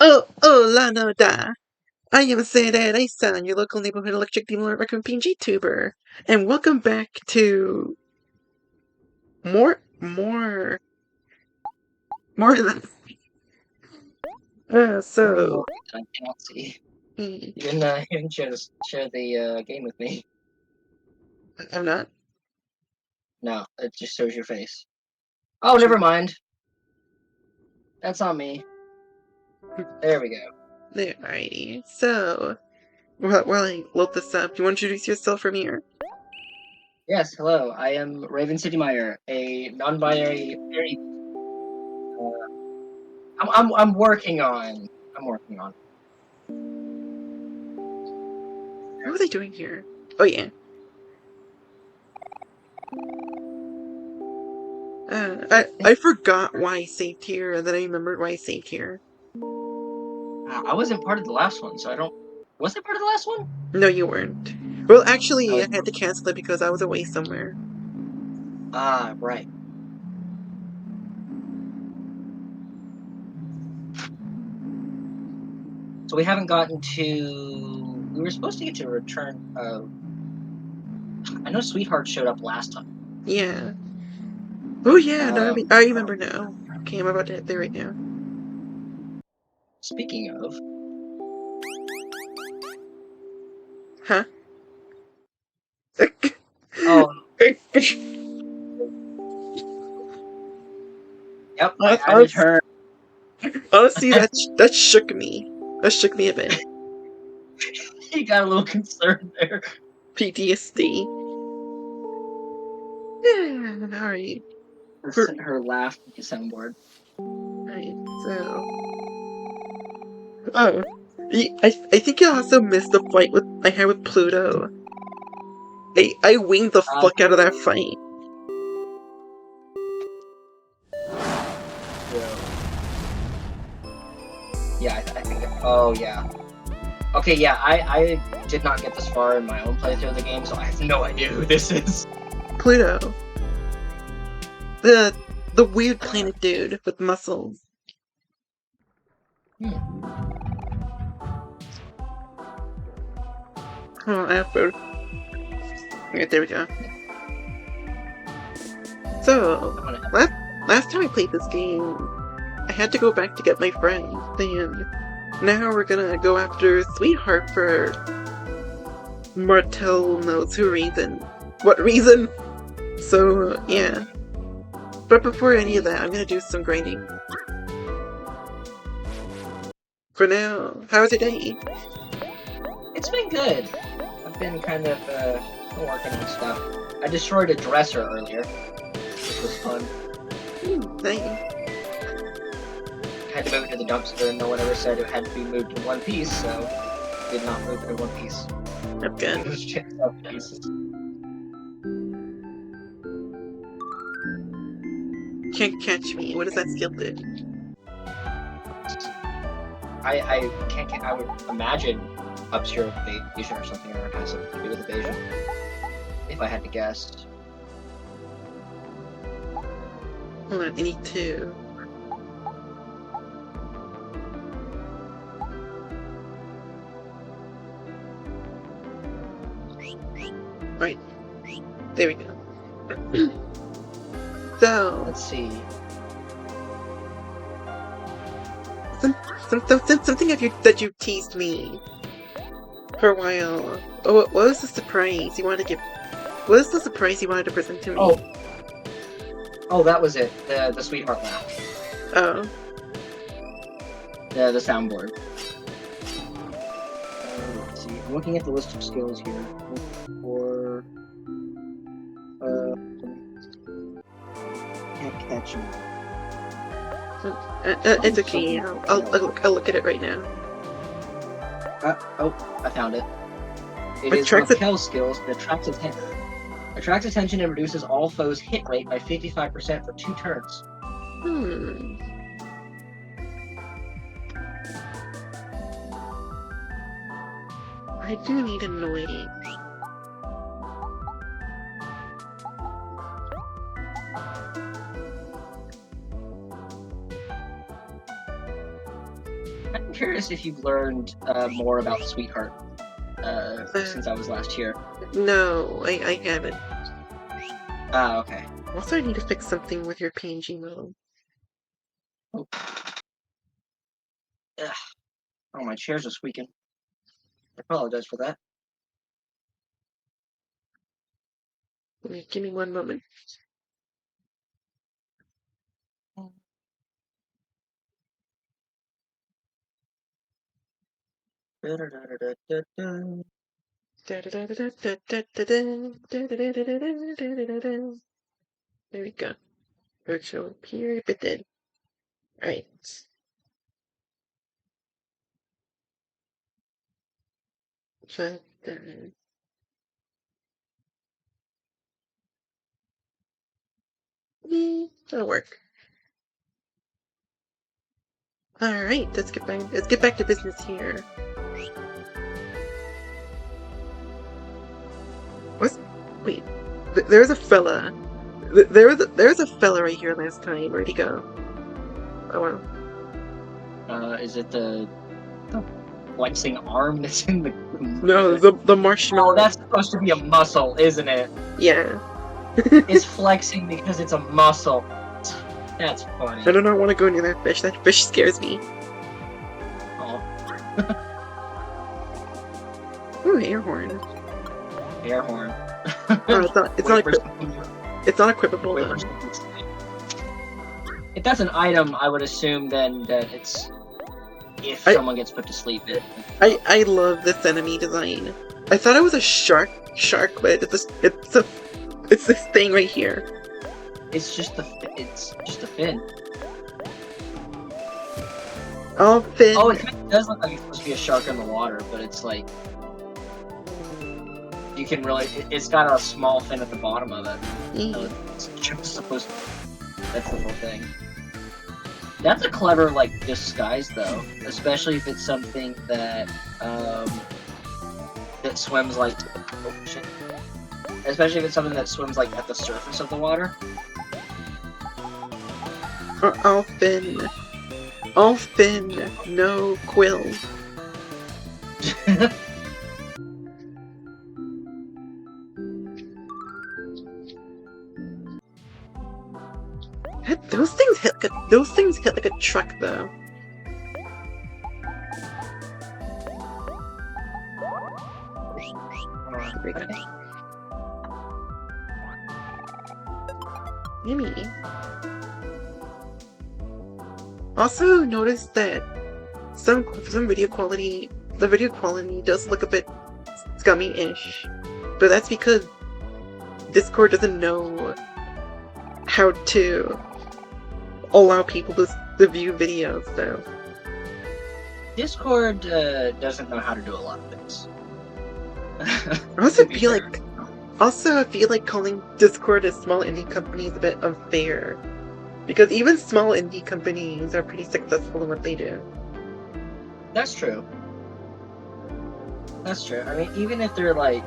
La no da. I am Arai-chan, your local neighborhood electric demon from PNGTuber, and welcome back to more than so. I cannot see. You didn't share the game with me. I'm not. No, it just shows your face. Oh, never mind. That's on me. There we go. Alrighty. So, while I load this up, you want to introduce yourself from here? Yes, hello. I am Raven Citymire, a non-binary fairy. I'm working on. What are they doing here? Oh yeah. I forgot why I saved here, and then I remembered why I saved here. I wasn't part of the last one, so I don't. Was I part of the last one? No, you weren't. Well, actually, I had to cancel it because I was away somewhere. Ah, right. So we haven't gotten to. We were supposed to get to return. I know Sweetheart showed up last time. Yeah. Oh yeah, no, I remember now. Okay, I'm about to hit there right now. Speaking of. Huh? Oh. Yep, I added her. Honestly, that shook me. That shook me a bit. You got a little concerned there. PTSD. Yeah, alright. Her laugh with the soundboard. Alright, so. Oh. I think you also missed the fight I had with Pluto. I winged the fuck out of that fight. Yeah, I think. Oh yeah. Okay, yeah. I did not get this far in my own playthrough of the game, so I have no idea who this is. Pluto. The weird planet dude with muscles. Oh, I have both. Alright, there we go. So, last time I played this game, I had to go back to get my friend, and now we're gonna go after Sweetheart for Martel knows who reason. What reason? So, yeah. But before any of that, I'm gonna do some grinding. For now, how's your day? It's been good. I've been kind of working on stuff. I destroyed a dresser earlier, which was fun. Thanks. I had to move it to the dumpster, and no one ever said it had to be moved in one piece, so I did not move it in one piece. That's good. It was chipped up pieces. Can't catch me. What does that skill do? I can't get. I would imagine obscure evasion or something, or it has something to do with evasion. If I had to guess. Hold on, I need to. Right. There we go. So Let's see. Something that you teased me for a while. Oh, what was the surprise you wanted to give? What was the surprise you wanted to present to me? Oh, that was it. The Sweetheart laugh. Oh. The soundboard. Let's see. I'm looking at the list of skills here. For can't catch me. It's okay. I'll look at it right now. I found it. It is Raquel skills that attracts attention and reduces all foes' hit rate by 55% for 2 turns. I do need a noise. I'm curious if you've learned more about Sweetheart since I was last here. No, I haven't. Ah, okay. Also, I need to fix something with your PNG model. Oh, ugh. Oh, my chairs are squeaking. I apologize for that. Give me one moment. There we go. Virtual appear, but then. Alright. So then. That'll work. Alright, let's get back to business here. Wait. There's a fella. There was a fella right here last time. Where'd he go? Oh wow. Is it the flexing arm that's in the... No, the marshmallow. Oh, that's supposed to be a muscle, isn't it? Yeah. It's flexing because it's a muscle. That's funny. I do not want to go near that fish. That fish scares me. Oh. Ooh, air horn. Air horn. Oh, it's not equipable though. If that's an item, I would assume then that it's if someone gets put to sleep. I love this enemy design. I thought it was a shark, but it's this thing right here. It's just a fin. Oh, fin. Oh, it does look like it's supposed to be a shark in the water, but it's like you can really. It's got a small fin at the bottom of it. So it's just supposed to. That's the whole thing. That's a clever like disguise though, especially if it's something that that swims like. Oh shit. Especially if it's something that swims like at the surface of the water. All fin, no quill. Those things hit like a truck though. Maybe. Also, notice that some video quality, the video quality does look a bit scummy-ish, but that's because Discord doesn't know how to allow people to view videos, so. Discord doesn't know how to do a lot of things. I feel like calling Discord a small indie company is a bit unfair. Because even small indie companies are pretty successful in what they do. That's true. That's true. I mean, even if they're like,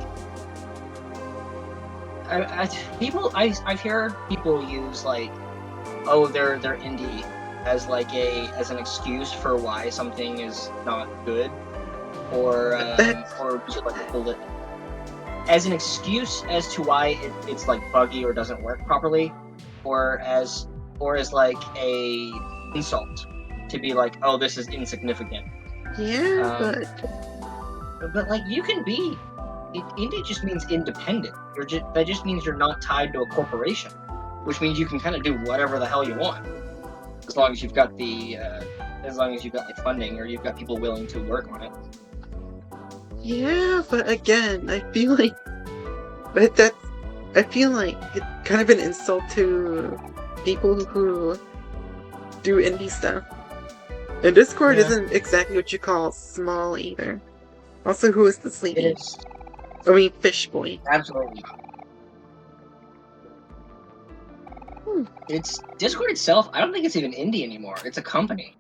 I've heard people use like, oh, they're indie as like an excuse for why something is not good, or just like a bullet as an excuse as to why it's like buggy or doesn't work properly, or as like a insult to be like, oh, this is insignificant. Yeah, but like you can be indie just means independent. That just means you're not tied to a corporation, which means you can kind of do whatever the hell you want, as long as you've got like funding or you've got people willing to work on it. Yeah, but again, I feel like it's kind of an insult to people who do indie stuff. And Discord isn't exactly what you call small either. Also, who is the sleepy? It is. I mean, fish boy. Absolutely. It's Discord itself. I don't think it's even indie anymore. It's a company.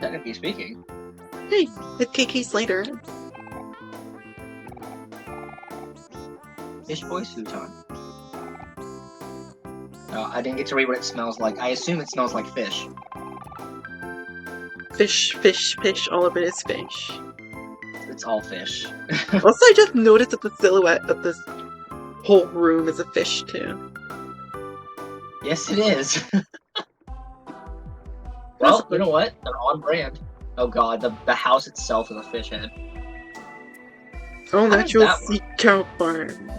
Technically speaking. Hey, it's KK Slater. Fish boy futon. No, I didn't get to read what it smells like. I assume it smells like fish. Fish, fish, fish, all of it is fish. It's all fish. Also, I just noticed that the silhouette of this whole room is a fish, too. Yes, it is. Well, you know what? They're on brand. Oh god, the house itself is a fish head. Oh, How does natural that sea cow farm.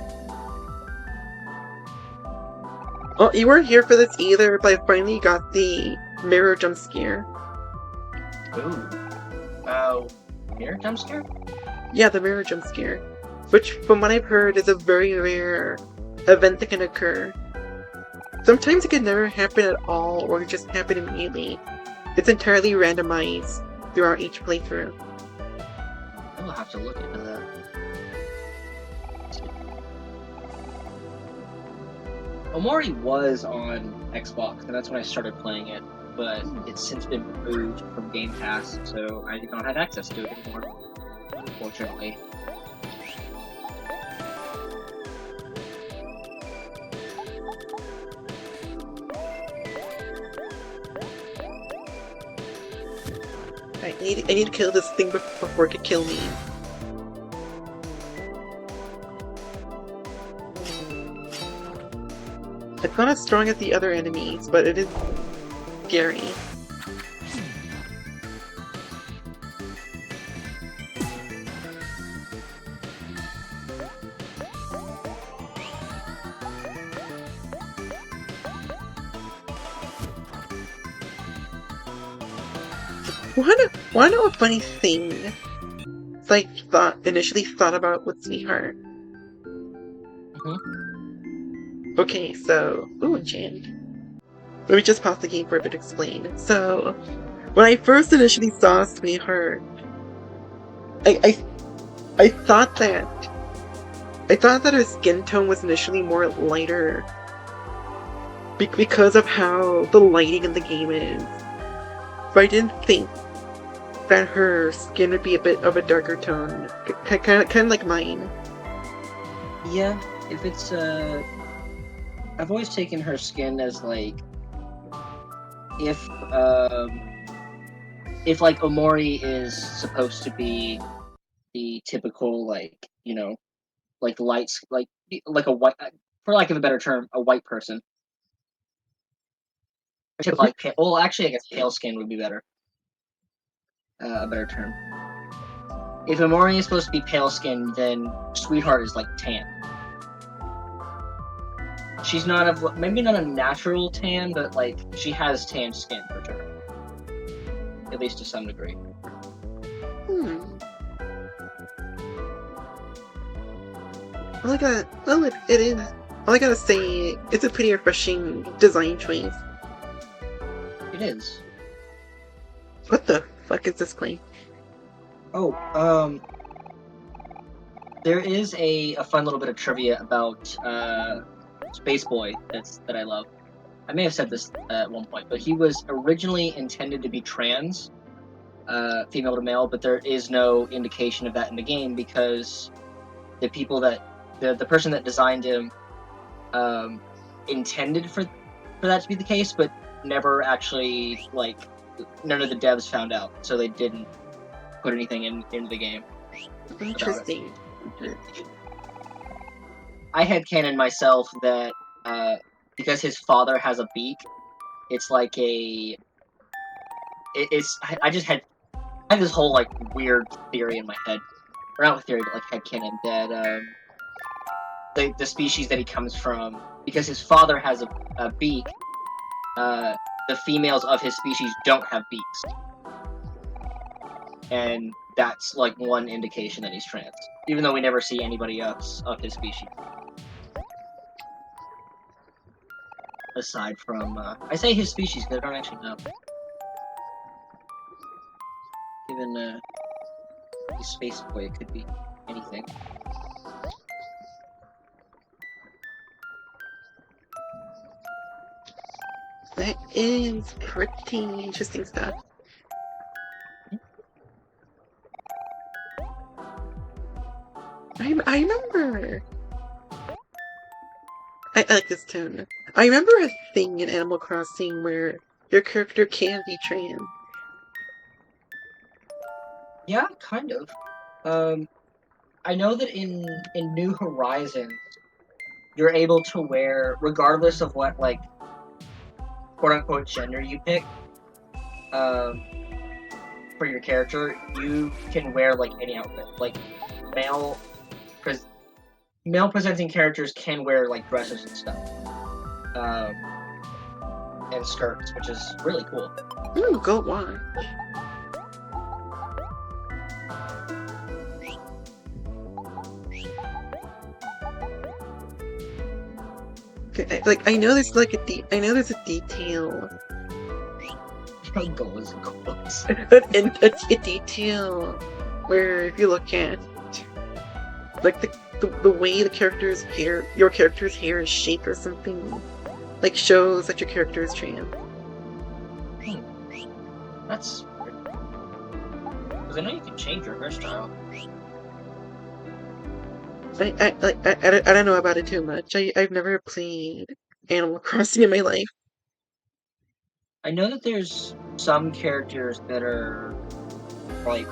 Oh, you weren't here for this either, but I finally got the mirror jump scare. Ooh. Oh, mirror jump scare? Yeah, the mirror jump scare. Which, from what I've heard, is a very rare event that can occur. Sometimes it can never happen at all, or just happen immediately. It's entirely randomized throughout each playthrough. I'll have to look into that. OMORI was on Xbox, and that's when I started playing it, but it's since been removed from Game Pass, so I do not have access to it anymore, unfortunately. I need to kill this thing before it could kill me. It's not as strong as the other enemies, but it is scary. Wanna know a funny thing? It's like initially thought about with Sweetheart. Okay, so Jan. Let me just pause the game for a bit to explain. So, when I first initially saw Sweetheart, I thought that her skin tone was initially more lighter because of how the lighting in the game is. But I didn't think that her skin would be a bit of a darker tone, kind of like mine. Yeah, if it's I've always taken her skin as like if like OMORI is supposed to be the typical like like lights like a white, for lack of a better term, a white person. Like well, actually, I guess pale skin would be better. A better term. If OMORI is supposed to be pale skin, then Sweetheart is like tan. She's not maybe not a natural tan, but like she has tan skin for sure, at least to some degree. It is. All I gotta say, it's a pretty refreshing design choice. It is. What the fuck is this claim? Oh, there is a fun little bit of trivia about Space Boy that I love. I may have said this at one point, but he was originally intended to be trans, female to male, but there is no indication of that in the game because the people that the person that designed him intended for that to be the case, but never actually, like, none of the devs found out, so they didn't put anything into the game. Interesting. I headcanon myself that because his father has a beak, it's like I have this whole like weird theory in my head, or not theory, but like headcanon that the species that he comes from, because his father has a beak, the females of his species don't have beaks, and that's like one indication that he's trans, even though we never see anybody else of his species. Aside from, I say his species because I don't actually know. Given he's Space Boy, it could be anything. That is pretty interesting stuff. I remember. I like this tone. I remember a thing in Animal Crossing where your character can be trans. Yeah, kind of. I know that in New Horizons, you're able to wear, regardless of what like quote unquote gender you pick, um, for your character, you can wear like any outfit. Like male, because male presenting characters can wear like dresses and stuff, um, and skirts, which is really cool. Ooh, go watch. Okay, like I know there's like I know there's a detail. Goals. a detail where if you look at like the way the character's hair, your character's hair is shaped or something, like shows that your character is trans. That's weird. Because I know you can change your hairstyle. I don't know about it too much. I've never played Animal Crossing in my life. I know that there's some characters that are like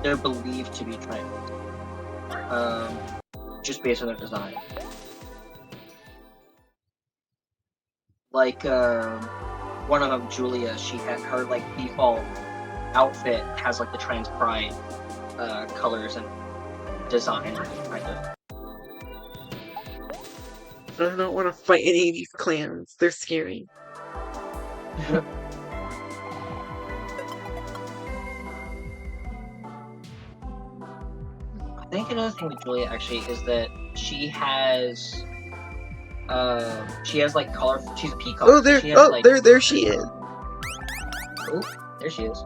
they're believed to be trans, just based on their design. Like one of them, Julia, she had her like default outfit has like the trans pride colors and design, kind of. I don't want to fight any of these clans. They're scary. I think another thing with Julia actually is that she has like color. She's a peacock. Oh, there! She has, Oh, like, there she is. Oh, there she is.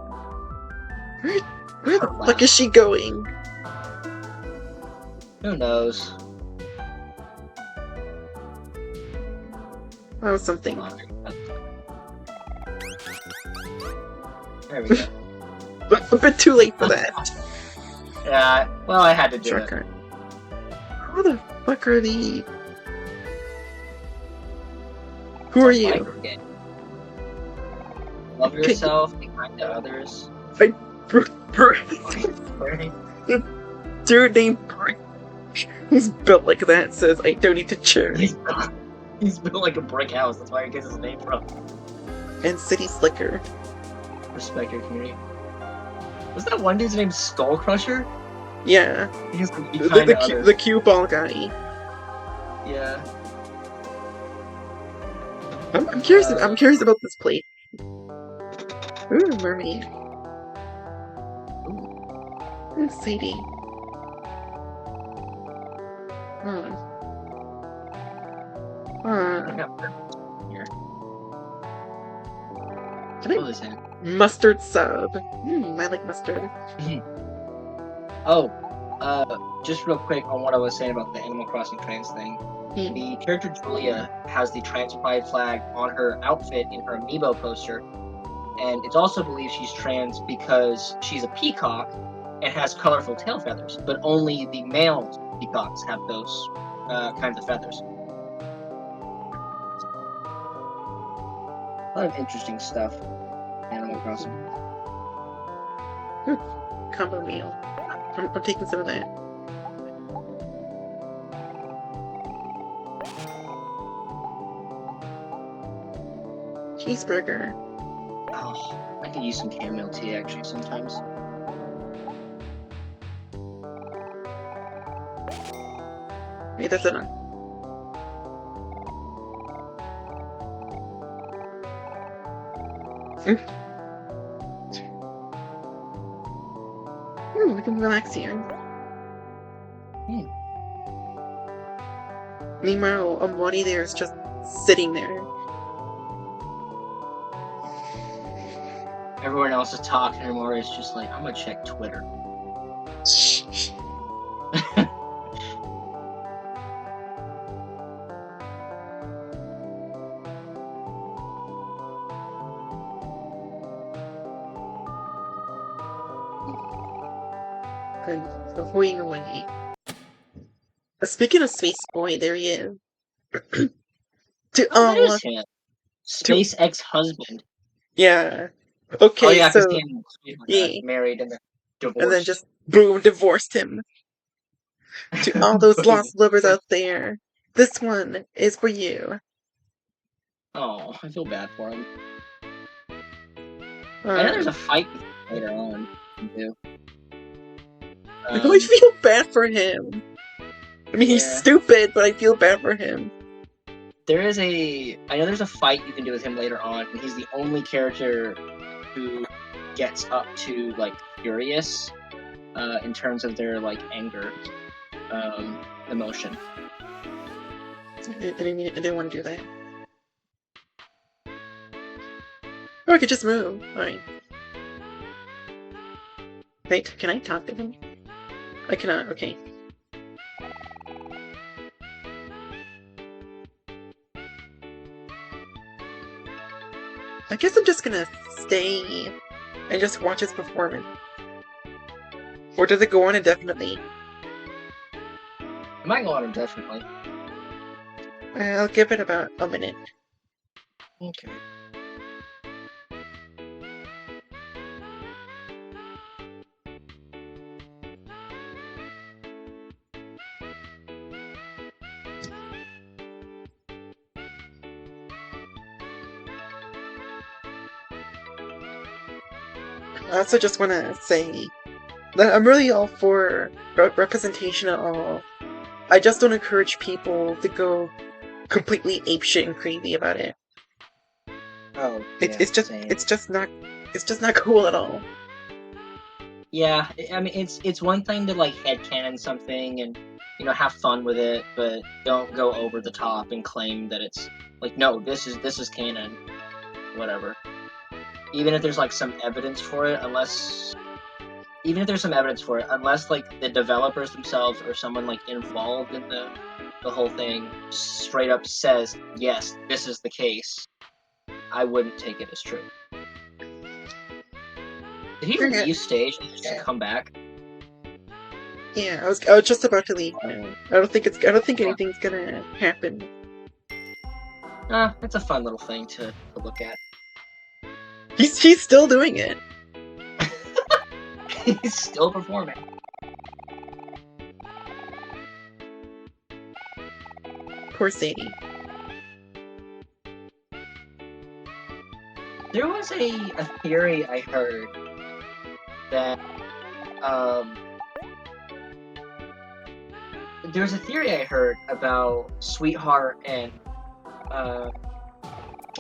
Where the fuck is she going? Who knows? Oh, something. There we go. A bit too late for that. Yeah, well, I had to do Shortcut. Who the fuck are these? Who are you? Love yourself, be kind to others. Dude named who's built like that says, I don't need to charity. He's built like a brick house, that's where he gets his name from. And City Slicker. Respect your community. Was that one dude's name Skull Crusher? Yeah. He's like, be kind to others. The cue ball guy. Yeah. I'm curious. I'm curious about this plate. Ooh, mermaid. Ooh, Sadie. What is that? Mustard sub. I like mustard. Oh, just real quick on what I was saying about the Animal Crossing trans thing. The character Julia has the trans pride flag on her outfit in her amiibo poster, and it's also believed she's trans because she's a peacock and has colorful tail feathers, but only the male peacocks have those kinds of feathers. A lot of interesting stuff. Animal Crossing. Combo meal. I'm taking some of that. Cheeseburger. Oh, I could use some chamomile tea actually sometimes. Wait, that's it on. We can relax here. Meanwhile, OMORI there is just sitting there. Everyone else is talking, and OMORI is just like, I'm gonna check Twitter. Going away. Speaking of Space Boy, there he is. That is him. Space ex-husband. Yeah. Okay, oh, yeah, so he's married and and then Divorced. just boom, divorced him. To all those Boom. lost lovers out there, this one is for you. Oh, I feel bad for him. I know there's a fight later on, too. I feel bad for him. I mean, he's Yeah. stupid, but I feel bad for him. I know there's a fight you can do with him later on, and he's the only character who gets up to, like, furious, in terms of their, like, anger, emotion. I didn't want to do that. Oh, I could just move. Alright. Wait, can I talk to him? I cannot, okay. I guess I'm just gonna stay and just watch his performance. Or does it go on indefinitely? It might go on indefinitely. I'll give it about a minute. Okay. I also just want to say that I'm really all for representation at all. I just don't encourage people to go completely apeshit and crazy about it. Oh, It's just not cool at all. Yeah, I mean, it's one thing to, like, headcanon something and, you know, have fun with it, but don't go over the top and claim that it's, like, no, this is canon. Whatever. Even if there's, like, some evidence for it, unless, like, the developers themselves or someone, like, involved in the whole thing straight up says, yes, this is the case, I wouldn't take it as true. Did he leave stage and just come back? Yeah, I was just about to leave now. I don't think anything's gonna happen. It's a fun little thing to look at. He's still doing it. He's still performing. Poor Sadie. There was a theory I heard that there's a theory I heard about Sweetheart and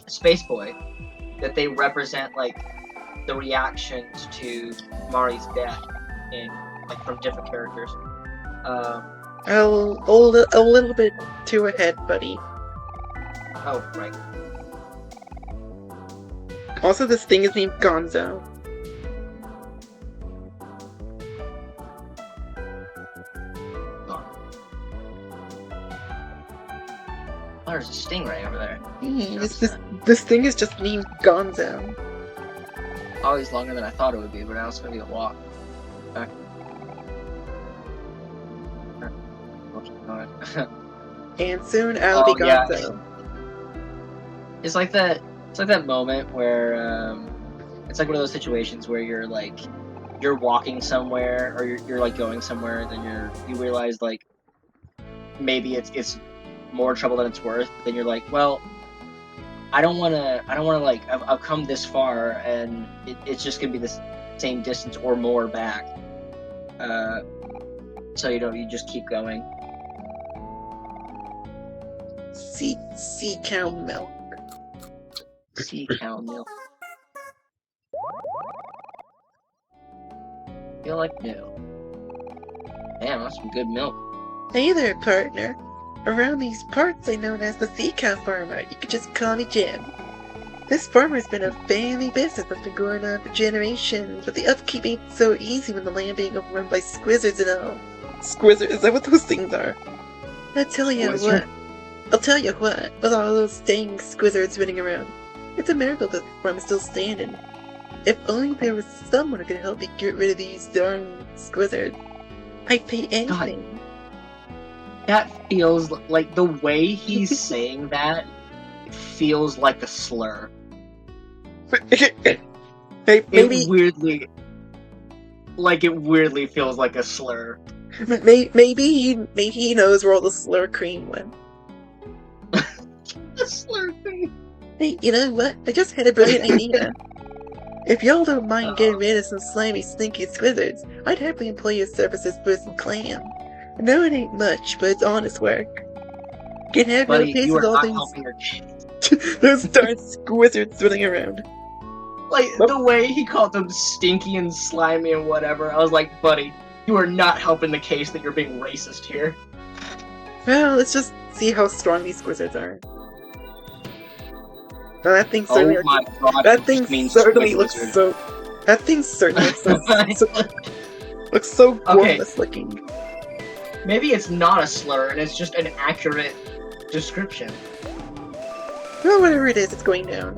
Space Boy, that they represent, like, the reactions to Mari's death in, like, from different characters. A little bit too ahead, buddy. Oh, right. Also, this thing is named Gonzo. Oh, there's a stingray over there. This thing is just named Gonzo. Always longer than I thought it would be, but now it's gonna be a walk. Okay. And soon I'll be Gonzo. Yeah. It's like that moment where it's like one of those situations where you're walking somewhere or you're like going somewhere, and then you realize, like, maybe it's more trouble than it's worth. Then you're like, well, I don't wanna like, I've come this far, and it's just gonna be the same distance or more back. So you just keep going. Sea cow milk. Sea cow milk. Feel like new. Damn, that's some good milk. Hey there, partner. Around these parts, I'm known as the sea cow farmer. You could just call me Jim. This farmer's been a family business that's been going on for generations, but the upkeep ain't so easy when the land being overrun by squizzards and all. Squizzards? Is that what those things are? I'll tell you what, with all those dang squizzards running around, it's a miracle that the farm is still standing. If only there was someone who could help me get rid of these darn squizzards. I'd pay anything. God. That feels like, the way he's saying that feels like a slur. Hey, maybe like it weirdly feels like a slur. Maybe he knows where all the slur cream went. A slur thing. Hey, you know what? I just had a brilliant idea. If y'all don't mind getting rid of some slimy, stinky squizzards, I'd happily employ your services for some clam. I know it ain't much, but it's honest work. Can't have no Buddy, taste you are with all not things. helping your kid. Those darn squizzards swimming around. Like, the way he called them stinky and slimy and whatever, I was like, buddy, you are not helping the case that you're being racist here. Well, let's just see how strong these squizzards are. Now, that thing certainly Oh my god, that it thing just means certainly squid looks wizard. so. That thing certainly looks so Okay. gormless looking. Maybe it's not a slur and it's just an accurate description. Well, whatever it is, it's going down.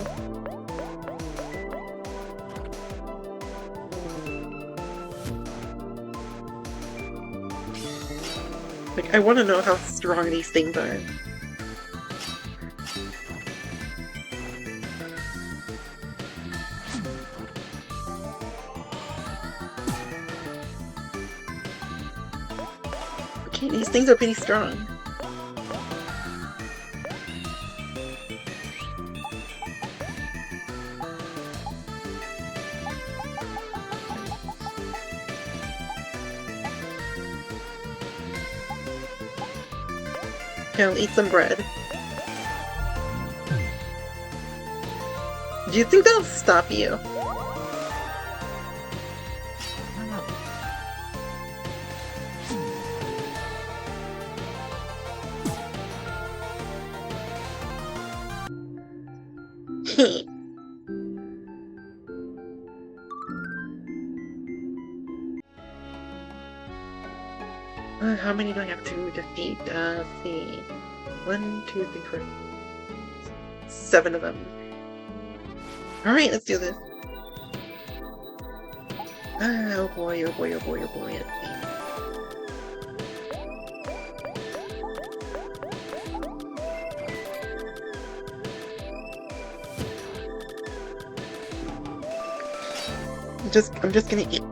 Like, I want to know how strong these things are. Okay, these things are pretty strong. Okay, I'll eat some bread. Do you think that'll stop you? How many do I have to defeat? Let's see. 1, 2, 3, 4. 7 of them. Alright, let's do this. Oh boy, oh boy, oh boy, oh boy. Let's see. I'm just gonna eat.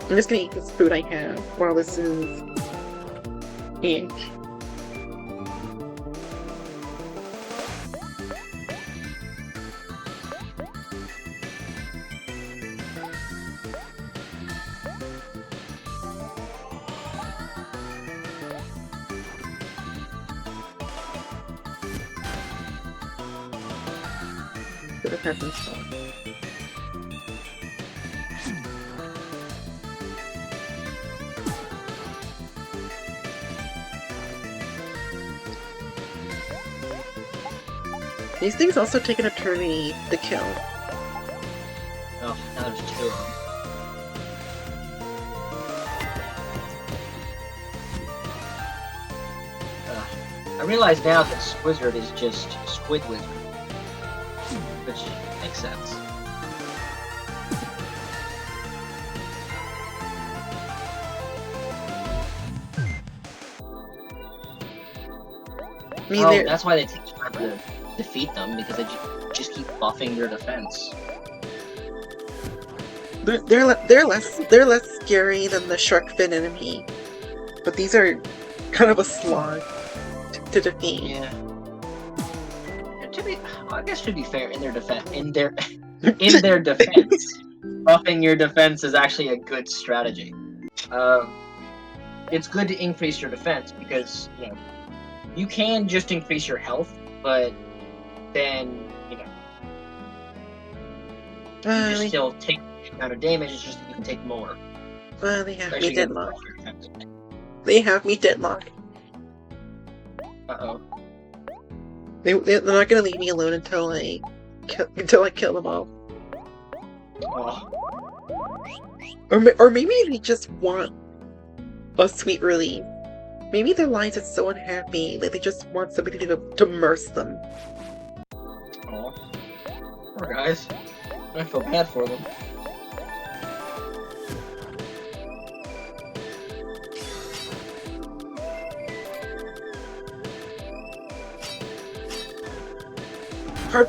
I'm just gonna eat this food I have while this is ink. Should have had some salt. These things also take an eternity to kill. Oh, now there's 2 of them. I realize now that Squizzard is just Squid Wizard. Which makes sense. I mean, Oh, that's why they take forever to defeat them, because they just keep buffing their defense. they're less scary than the shark fin enemy, but these are kind of a slog to defeat. Yeah. I guess to be fair, in their defense, in their defense, buffing your defense is actually a good strategy. It's good to increase your defense because you can just increase your health, but then you just still take the amount of damage. It's just that you can take more. They have Actually, me deadlocked. They have me deadlocked. Uh-oh. They're not gonna leave me alone until I kill them all. Oh. Or maybe they just want a sweet relief. Maybe their lives are so unhappy that they just want somebody to immerse them. Oh. Poor guys. I feel bad for them.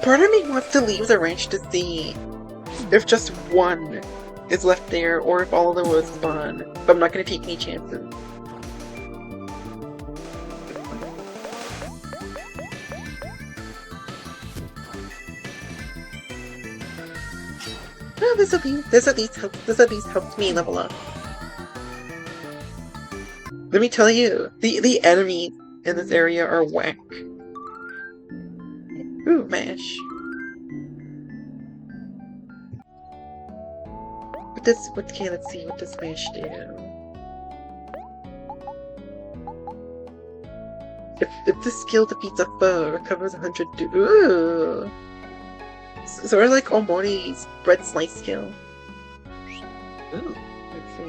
Part of me wants to leave the ranch to see if just one is left there, or if all of them will spawn. But I'm not gonna take any chances. Oh, this at least helped me level up. Let me tell you, the enemies in this area are whack. Ooh, mash. Okay, let's see what does mash do. If this skill defeats a foe, it recovers 100 ooh! Sort of like OMORI's bread slice skill. Ooh. Let's see.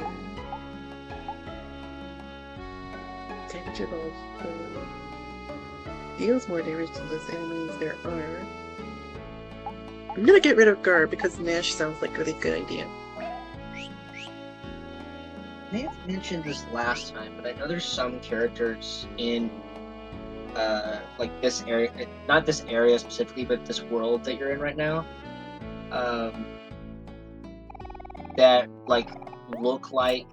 Damage evolves. Deals more damage to less enemies there are. I'm gonna get rid of Gar because Nash sounds like a really good idea. I may have mentioned this last time, but I know there's some characters in like this area, not this area specifically, but this world that you're in right now, that like look like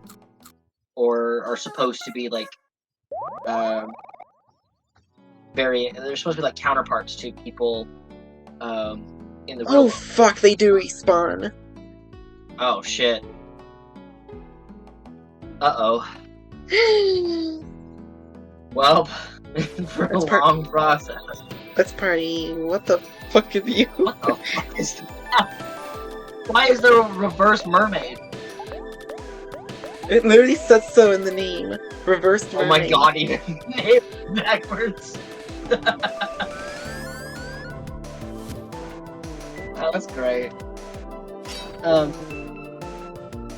or are supposed to be like they're supposed to be like counterparts to people in the real Oh world. fuck, they do respawn. Oh shit. Uh-oh. Well, for a long process. Let's party. What the fuck is you? What the fuck is that? Why is there a reverse mermaid? It literally says so in the name. Reverse mermaid. Oh my god, even name backwards. Oh, that's great.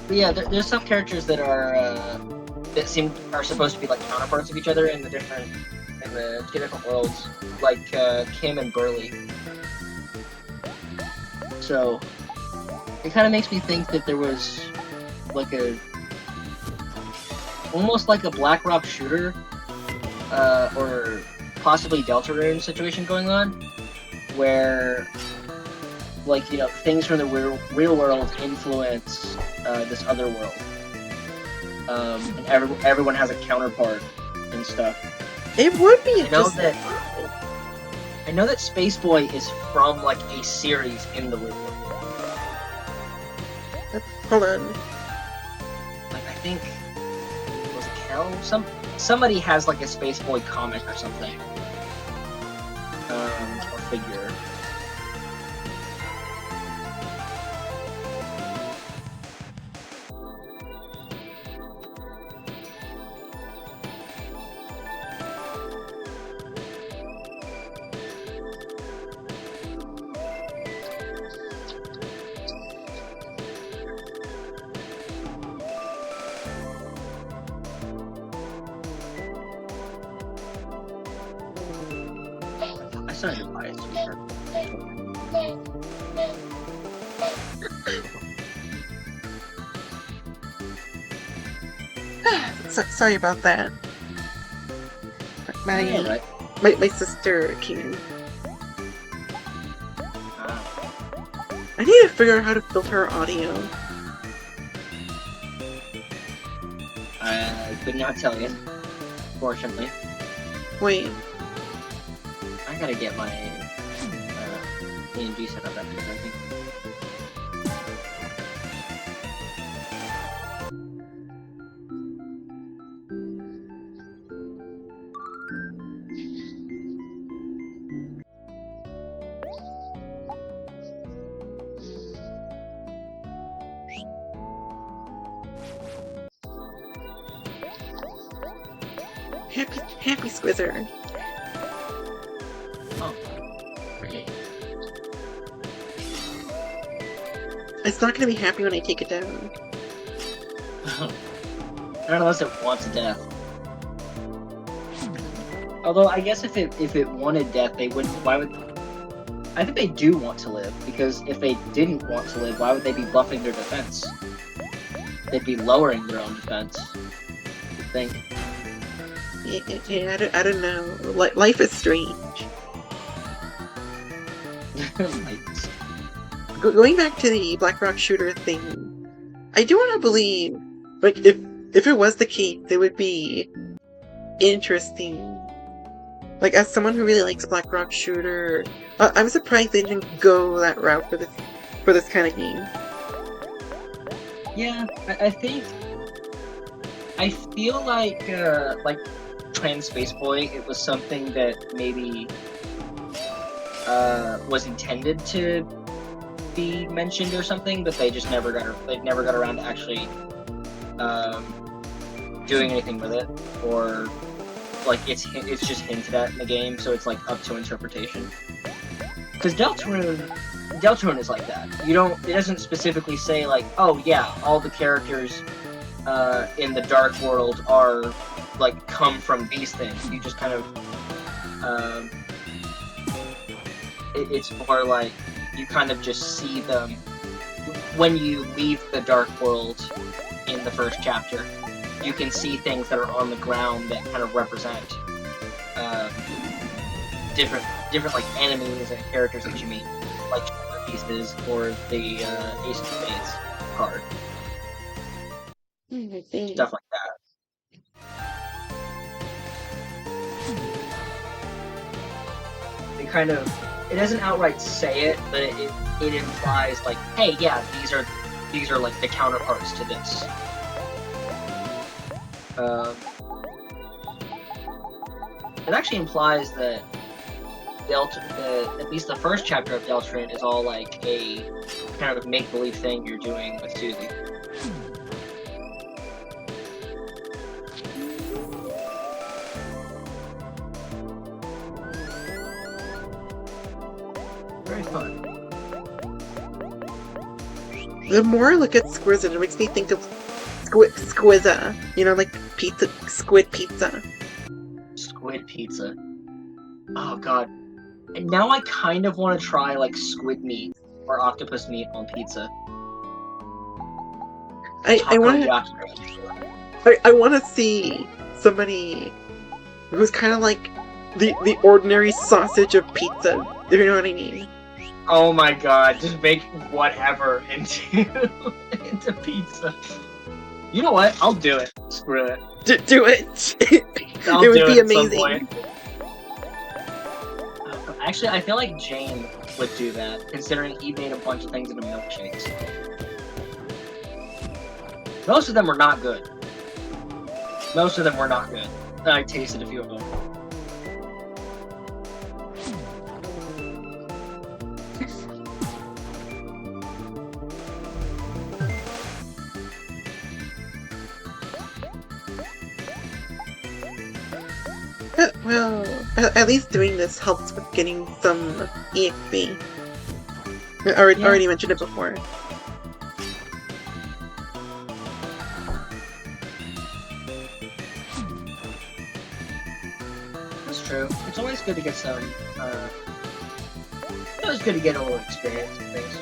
But yeah, there's some characters that are are supposed to be like counterparts of each other in the different worlds, like Kim and Burley. So it kind of makes me think that there was like almost like a Black Rock shooter, or possibly Deltarune situation going on, where like, you know, things from the real world influence this other world, and everyone has a counterpart and stuff. It would be. I know that Space Boy is from like a series in the real world. Hold on. Like I think was it Kel? Somebody has like a Space Boy comic or something, or figure. I started to buy it. Sorry about that. My sister came. I need to figure out how to filter audio. I could not tell you, fortunately. Wait. I gotta get my PNG set up after this, I think. Happy Squizzer. Oh. Okay. It's not gonna be happy when I take it down. Not unless it wants death. Although I guess if it wanted death, they wouldn't. Why would? I think they do want to live, because if they didn't want to live, why would they be buffing their defense? They'd be lowering their own defense, I think. Yeah, I don't know. Life is strange. Going back to the Black Rock shooter thing, I do want to believe, like, if it was the case, it would be interesting. Like, as someone who really likes Black Rock Shooter, I'm surprised they didn't go that route for this kind of game. Yeah, I feel like Trans Space Boy, it was something that maybe was intended to be mentioned or something, but they just never got around to actually doing anything with it, or like it's just hinted at in the game, so it's like up to interpretation. Because Deltarune is like that. It doesn't specifically say like, oh yeah, all the characters in the Dark World are like come from these things. You just kind of it's more like you kind of just see them when you leave the Dark World in the first chapter. You can see things that are on the ground that kind of represent different like enemies and characters that you meet, like pieces or the Ace of Spades card. Stuff like that. It doesn't outright say it, but it implies like, hey, yeah, these are like the counterparts to this. It actually implies that at least the first chapter of Deltarune is all like a kind of make-believe thing you're doing with Susie. Very fun. The more I look at Squizza, it makes me think of Squizza. You know, like pizza, squid pizza. Squid pizza. Oh god. And now I kind of want to try like squid meat or octopus meat on pizza. I want to see somebody who's kind of like the ordinary sausage of pizza, if you know what I mean. Oh my god, just make whatever into pizza. You know what? I'll do it. Screw it. Do it. It would be amazing. Actually, I feel like Jane would do that, considering he made a bunch of things into milkshakes. Most of them were not good. I tasted a few of them. Well, at least doing this helps with getting some EXP. I already mentioned it before. That's true. It's always good to get some, it's always good to get a little experience and things.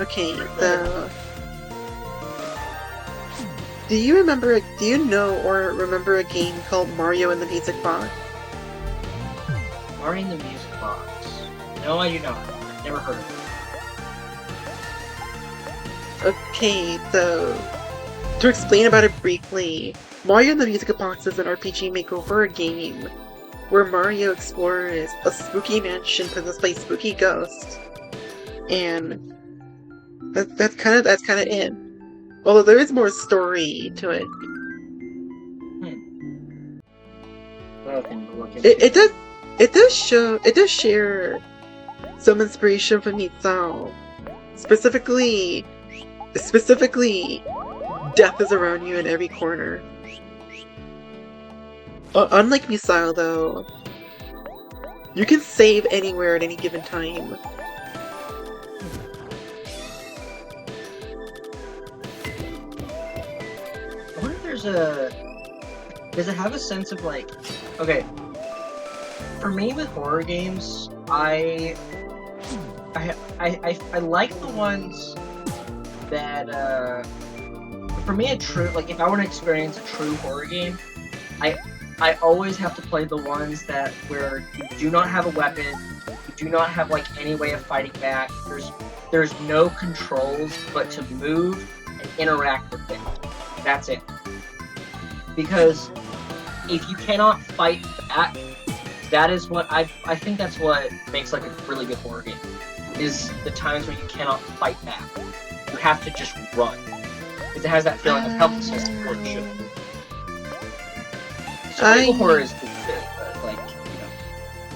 Okay, so do you know or remember a game called Mario and the Music Box? Mario and the Music Box? No, I do not. I've never heard of it. Okay, so to explain about it briefly, Mario and the Music Box is an RPG makeover game where Mario explores a spooky mansion possessed by spooky ghosts, and that's kind of it. Although there is more story to it. It does share some inspiration from Misao. Specifically, death is around you in every corner. Unlike Misao, though, you can save anywhere at any given time. Does it have a sense of like, okay, for me with horror games, I like the ones that for me if I want to experience a true horror game, I always have to play the ones that where you do not have a weapon, you do not have like any way of fighting back. There's no controls but to move and interact with things. That's it. Because if you cannot fight back, that is what I think that's what makes like a really good horror game. Is the times where you cannot fight back. You have to just run. Because it has that feeling of helplessness or it should. Survival horror is good, but like, you know.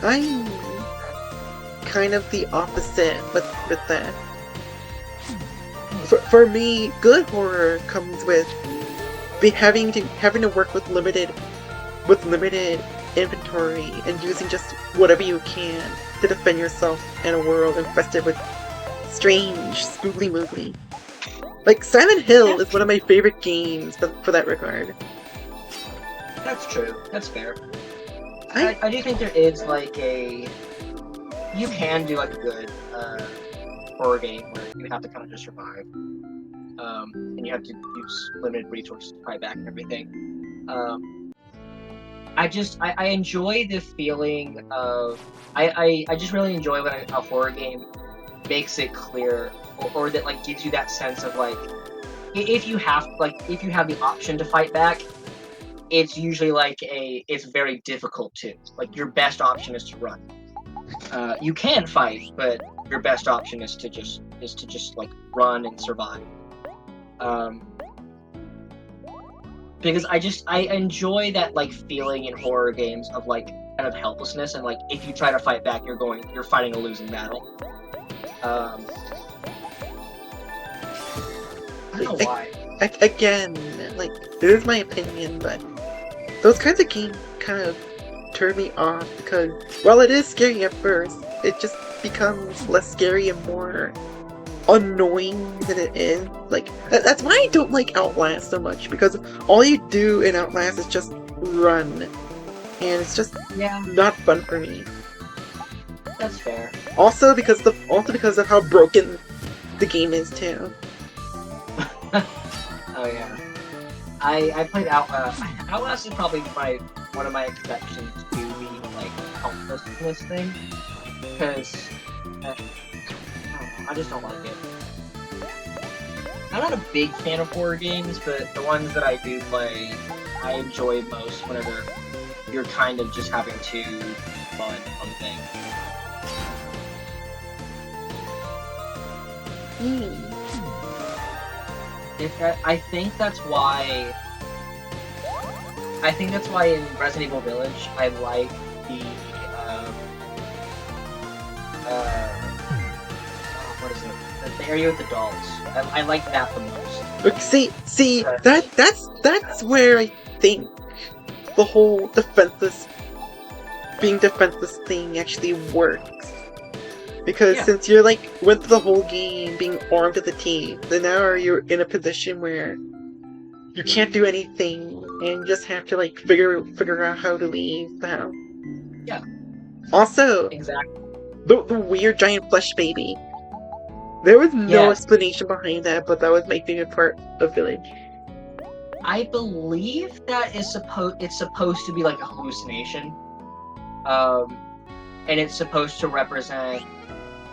I'm kind of the opposite with that. For me, good horror comes with having to work with limited inventory and using just whatever you can to defend yourself in a world infested with strange, spookly moogly. Like Silent Hill is one of my favorite games for that regard. That's true. That's fair. I do think there is like you can do like a good horror game where you have to kind of just survive, and you have to use limited resources to fight back and everything. I enjoy the feeling of I just really enjoy when a horror game makes it clear or that like gives you that sense of like if you have the option to fight back, it's usually like it's very difficult to. Like your best option is to run. You can fight, but your best option is to just like run and survive. Because I enjoy that like feeling in horror games of like kind of helplessness and like if you try to fight back, you're fighting a losing battle. I don't know why. Again, like this is my opinion, but those kinds of games kind of turn me off because while it is scary at first, it just becomes less scary and more annoying than it is. Like that's why I don't like Outlast so much, because all you do in Outlast is just run, and it's just not fun for me. That's fair. Also because of how broken the game is too. Oh yeah. I played Outlast. Outlast is probably one of my exceptions to the like helplessness thing, because I just don't like it. I'm not a big fan of horror games, but the ones that I do play, I enjoy most whenever you're kind of just having to run on things. I think that's why in Resident Evil Village I like the what is it? The area with the dolls. I like that the most. Okay, see that's where I think the whole being defenseless thing actually works. Because since you're like went through the whole game being armed to the teeth, then now you're in a position where you can't do anything and you just have to like figure out how to leave the house. Yeah. Also, exactly. The weird giant flesh baby. There was no explanation behind that, but that was my favorite part of Village. I believe that it's supposed to be like a hallucination. And it's supposed to represent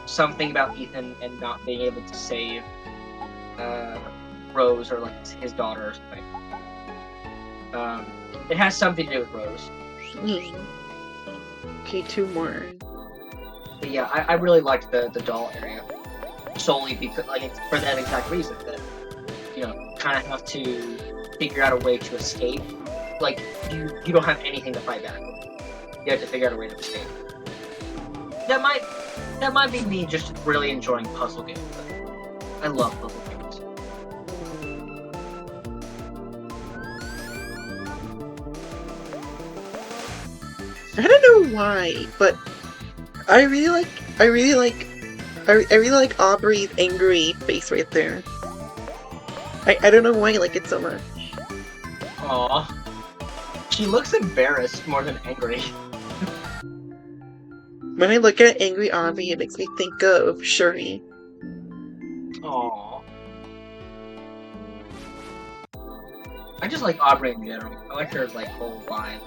something about Ethan and not being able to save Rose or like his daughter or something. It has something to do with Rose. Okay, 2 more. But yeah, I really liked the doll area solely because like it's for that exact reason that kind of have to figure out a way to escape. Like you don't have anything to fight back with. You have to figure out a way to escape. That might be me just really enjoying puzzle games. But I love puzzle games. I don't know why, but I really like Aubrey's angry face right there. I don't know why I like it so much. Aww. She looks embarrassed more than angry. When I look at angry Aubrey, it makes me think of Shuri. Aww. I just like Aubrey in general. I like her like whole vibe.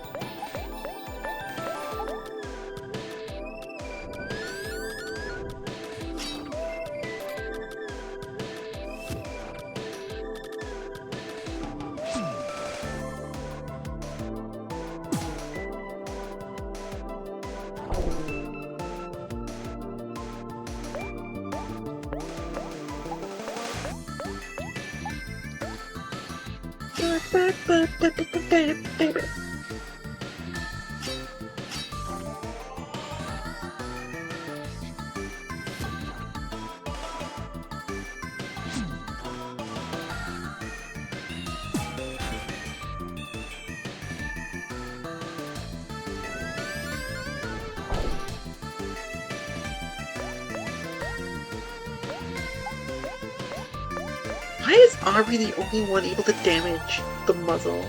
Why is Aubrey the only one able to damage the muzzle?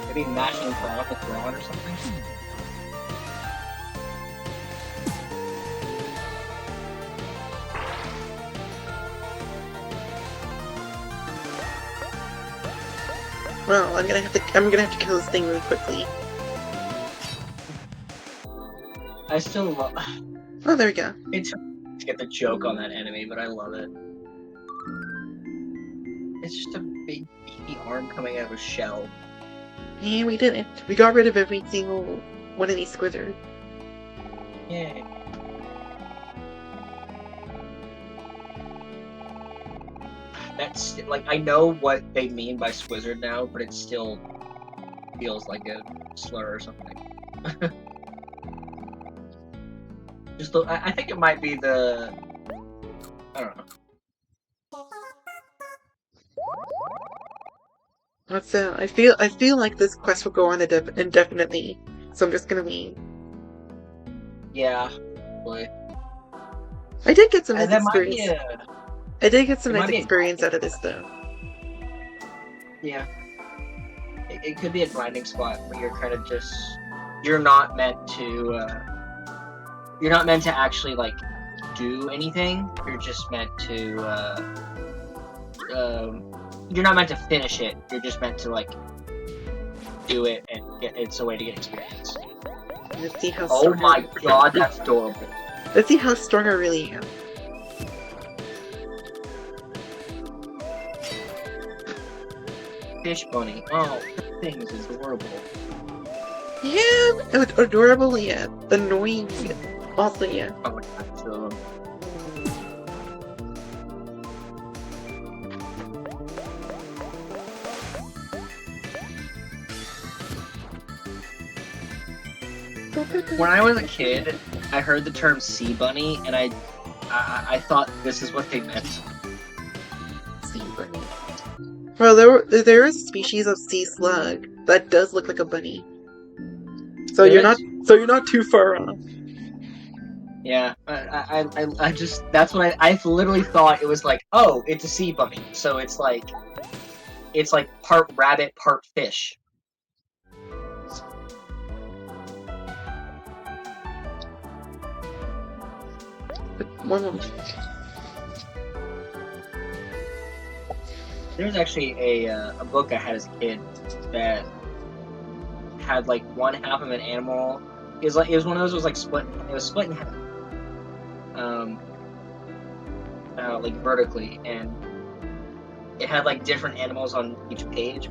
Maybe mashing Thrawn with Thrawn or something? Well, I'm gonna have to kill this thing really quickly. I still love. Oh, there we go. It took to get the joke on that enemy, but I love it. It's just a big beefy arm coming out of a shell. And we did it. We got rid of every single one of these squizzards. Yay. That's like, I know what they mean by squizzard now, but it still feels like a slur or something. Just I think it might be the, I don't know. That's I feel like this quest will go on indefinitely, so I'm just gonna leave. Yeah, boy. I did get some nice That might be experience. I did get some it nice might be experience out of this though. Yeah. It could be a grinding spot where you're kind of just, you're not meant to actually like do anything. You're just meant to you're not meant to finish it. You're just meant to like do it and it's a way to get experience. Let's see how Oh strong my god, that's adorable. Let's see how strong I really am. Fish bunny. Oh, that thing is adorable. Yeah, adorable, yeah. Annoying, also, yeah. Oh my god, so... When I was a kid, I heard the term sea bunny, and I thought this is what they meant. Sea bunny. Well, there is a species of sea slug that does look like a bunny. So you're not too far off. Yeah, I just, that's what I literally thought. It was like, oh, it's a sea bunny, so it's like part rabbit, part fish. One moment. There's actually a book I had as a kid that had like one half of an animal. It was one of those was like split. It was split in half, like vertically, and it had like different animals on each page,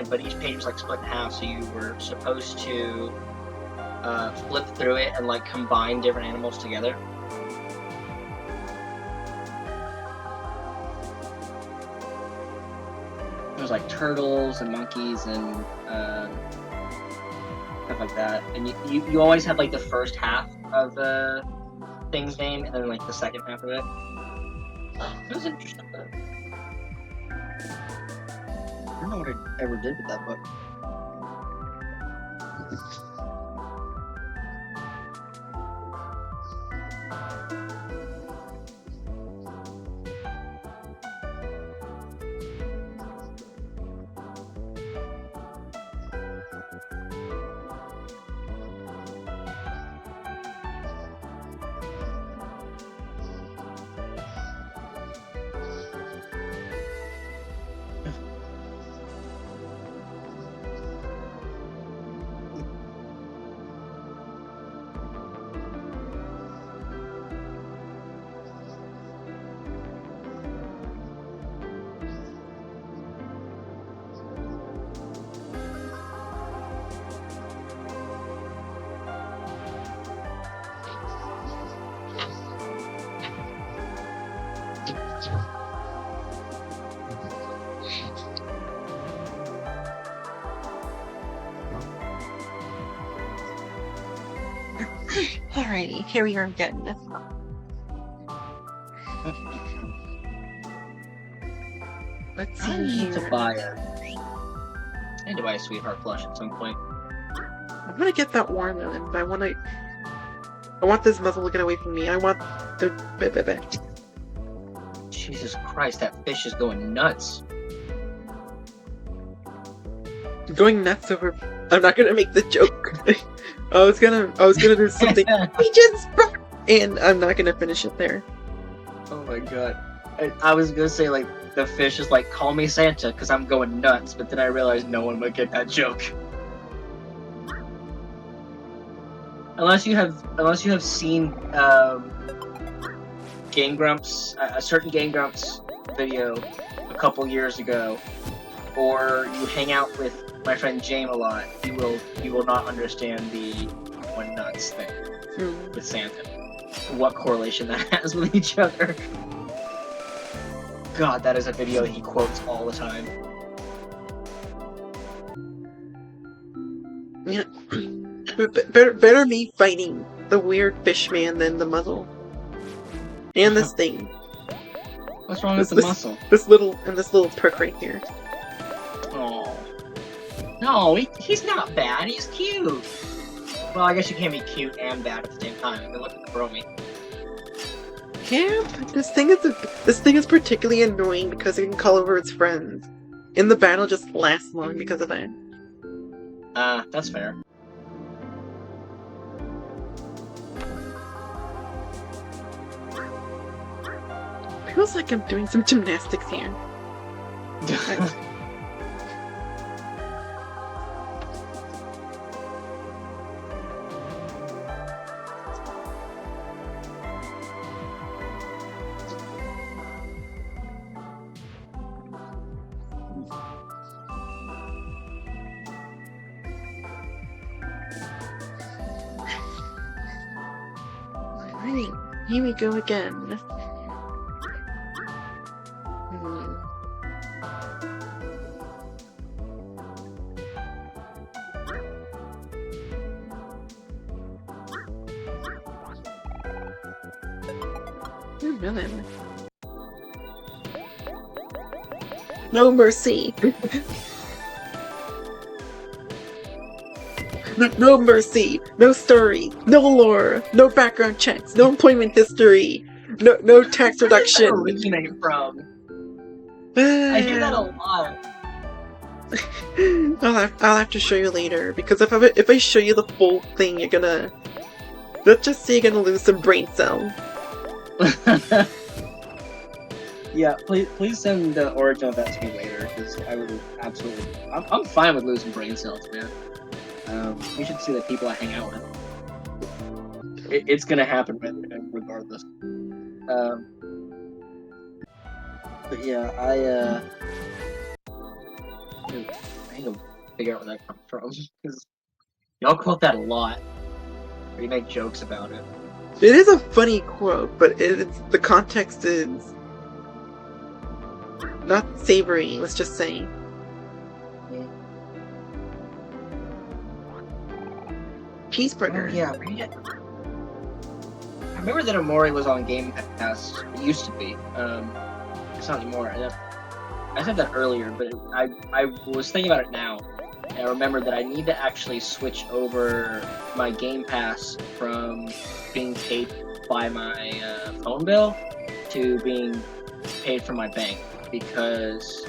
but each page was like split in half. So you were supposed to flip through it and like combine different animals together. There's like turtles and monkeys and stuff like that, and you always had like the first half of the thing's name and then like the second half of it. It was interesting. I don't know what I ever did with that book. Alrighty, here we are again. Let's see I need to here. buy I need to buy a sweetheart plush at some point. I'm gonna get that watermelon, but I want this muzzle to get away from me. I want the Jesus Christ, that fish is going nuts. going nuts over. I'm not gonna make the joke. I was gonna do something. We just broke, and I'm not gonna finish it there. Oh my god. I was gonna say, like, the fish is like, call me Santa, because I'm going nuts, but then I realized no one would get that joke. Unless you have seen Game Grumps, a certain Game Grumps video a couple years ago, or you hang out with my friend James a lot, you will not understand the going nuts thing with Santa. What correlation that has with each other. God, that is a video that he quotes all the time. Yeah. Better me fighting the weird fish man than the muzzle. And this thing. What's wrong with the muscle? This little perk right here. Oh. No, he's not bad. He's cute. Well, I guess you can't be cute and bad at the same time. You can look at the Bromy. Yeah, but this thing is particularly annoying because it can call over its friends. And the battle just lasts long because of that. That's fair. Feels like I'm doing some gymnastics here. Alright, here we go again. Villain. No mercy. No mercy. No story. No lore. No background checks. No employment history. No tax reduction. Where does that originate from? I hear that a lot. I'll have to show you later because if I show you the full thing, you're gonna. Let's just say you're gonna lose some brain cells. Yeah, please send the origin of that to me later, because I would absolutely. I'm fine with losing brain cells, man. You should see the people I hang out with. It's gonna happen regardless. But yeah, I need to figure out where that comes from, because y'all quote that a lot. Or you make jokes about it. It is a funny quote, but the context is not savory, let's just say. Yeah. Cheeseburger. Oh, yeah, read it. I remember that OMORI was on Game Pass. It used to be. It's not anymore. I said that earlier, but I was thinking about it now. And I remembered that I need to actually switch over my Game Pass from being paid by my phone bill to being paid from my bank, because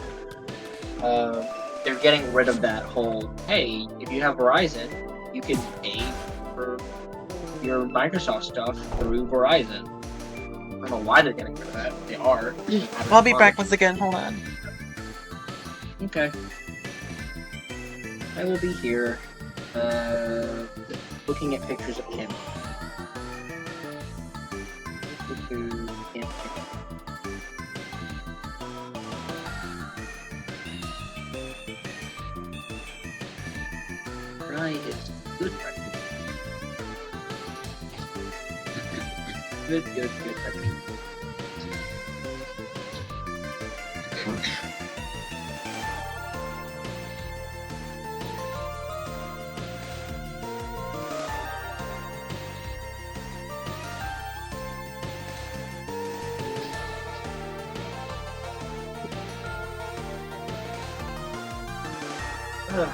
they're getting rid of that whole, hey, if you have Verizon, you can pay for your Microsoft stuff through Verizon. I don't know why they're getting rid of that. They are. I'll be back once again, hold on. Okay. I will be here, looking at pictures of Kim. Right, it's good practice. Good practice. Ugh.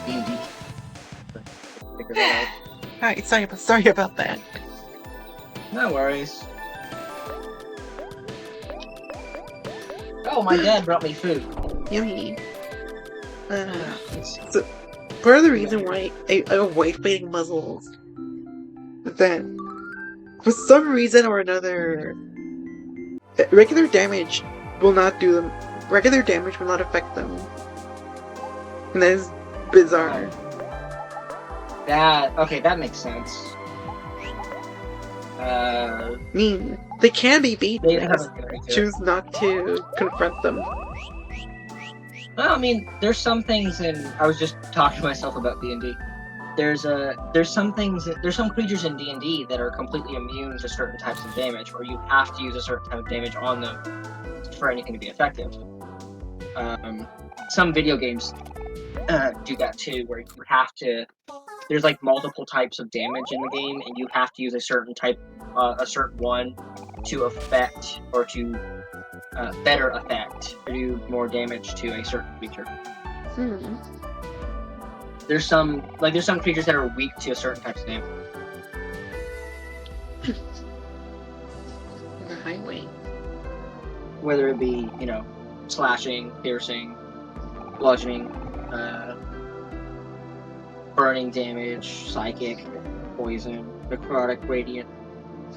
D&D. Figure that out. Alright, sorry about that. No worries. Oh, my dad brought me food. Yummy. Let's see. So, part of the reason why I avoid fighting muzzles is that, for some reason or another, regular damage will not do them. Regular damage will not affect them. And that is bizarre. That makes sense. I mean, they can be beaten. They I have just a theory to it. choose not to confront them. Well, I mean, there's some things I was just talking to myself about D&D. There's some creatures in D&D that are completely immune to certain types of damage, or you have to use a certain type of damage on them for anything to be effective. Some video games do that too, where you have to. There's like multiple types of damage in the game, and you have to use a certain type, a certain one, to affect or to better affect or do more damage to a certain creature. There's some creatures that are weak to a certain type of damage. The highway. Whether it be, slashing, piercing, bludgeoning, burning damage, psychic, poison, necrotic, radiant,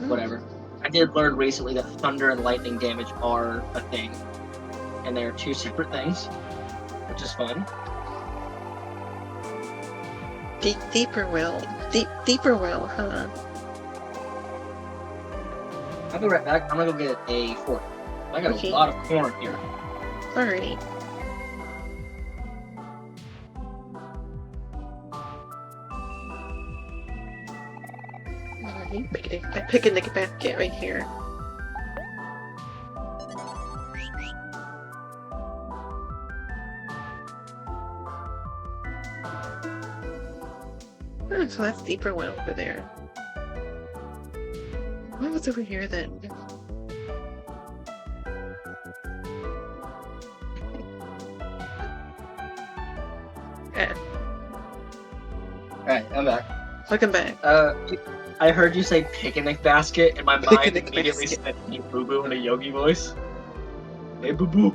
whatever. I did learn recently that thunder and lightning damage are a thing, and they're two separate things, which is fun. Deeper well, huh? I'll be right back. I'm gonna go get a fork. I got a lot of corn here. Alrighty. Picnic basket right here. Oh, so that's deeper well over there. What was over here then? Alright, I'm back. Welcome back. I heard you say picnic basket, and my mind Picnic immediately basket. said "Hey, boo boo" in a yogi voice. Hey, boo boo.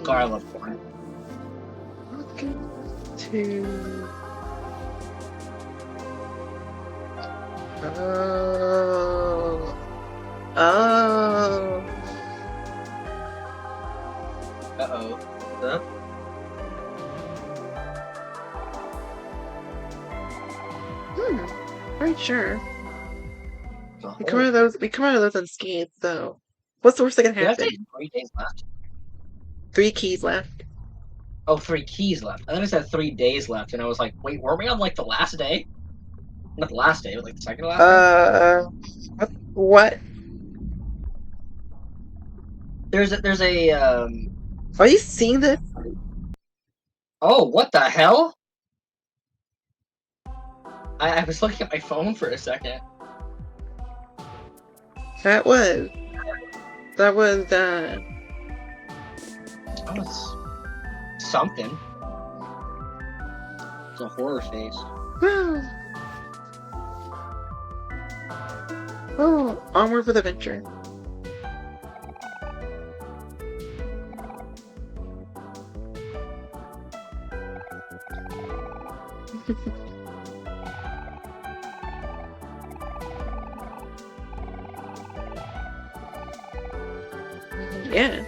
God, I love corn. Welcome to. Oh. Uh-oh. Huh? Right, sure. The We come out of those unscathed, though. What's the worst that can Did I say happen? 3 days left? 3 keys left. Oh, 3 keys left. I thought it said 3 days left, and I was like, wait, were we on like the last day? Not the last day, but like the second to last day? What? There's a Are you seeing this? Oh, what the hell? I was looking at my phone for a second. That was, That was something. It's a horror face. Oh, onward with adventure. Yeah.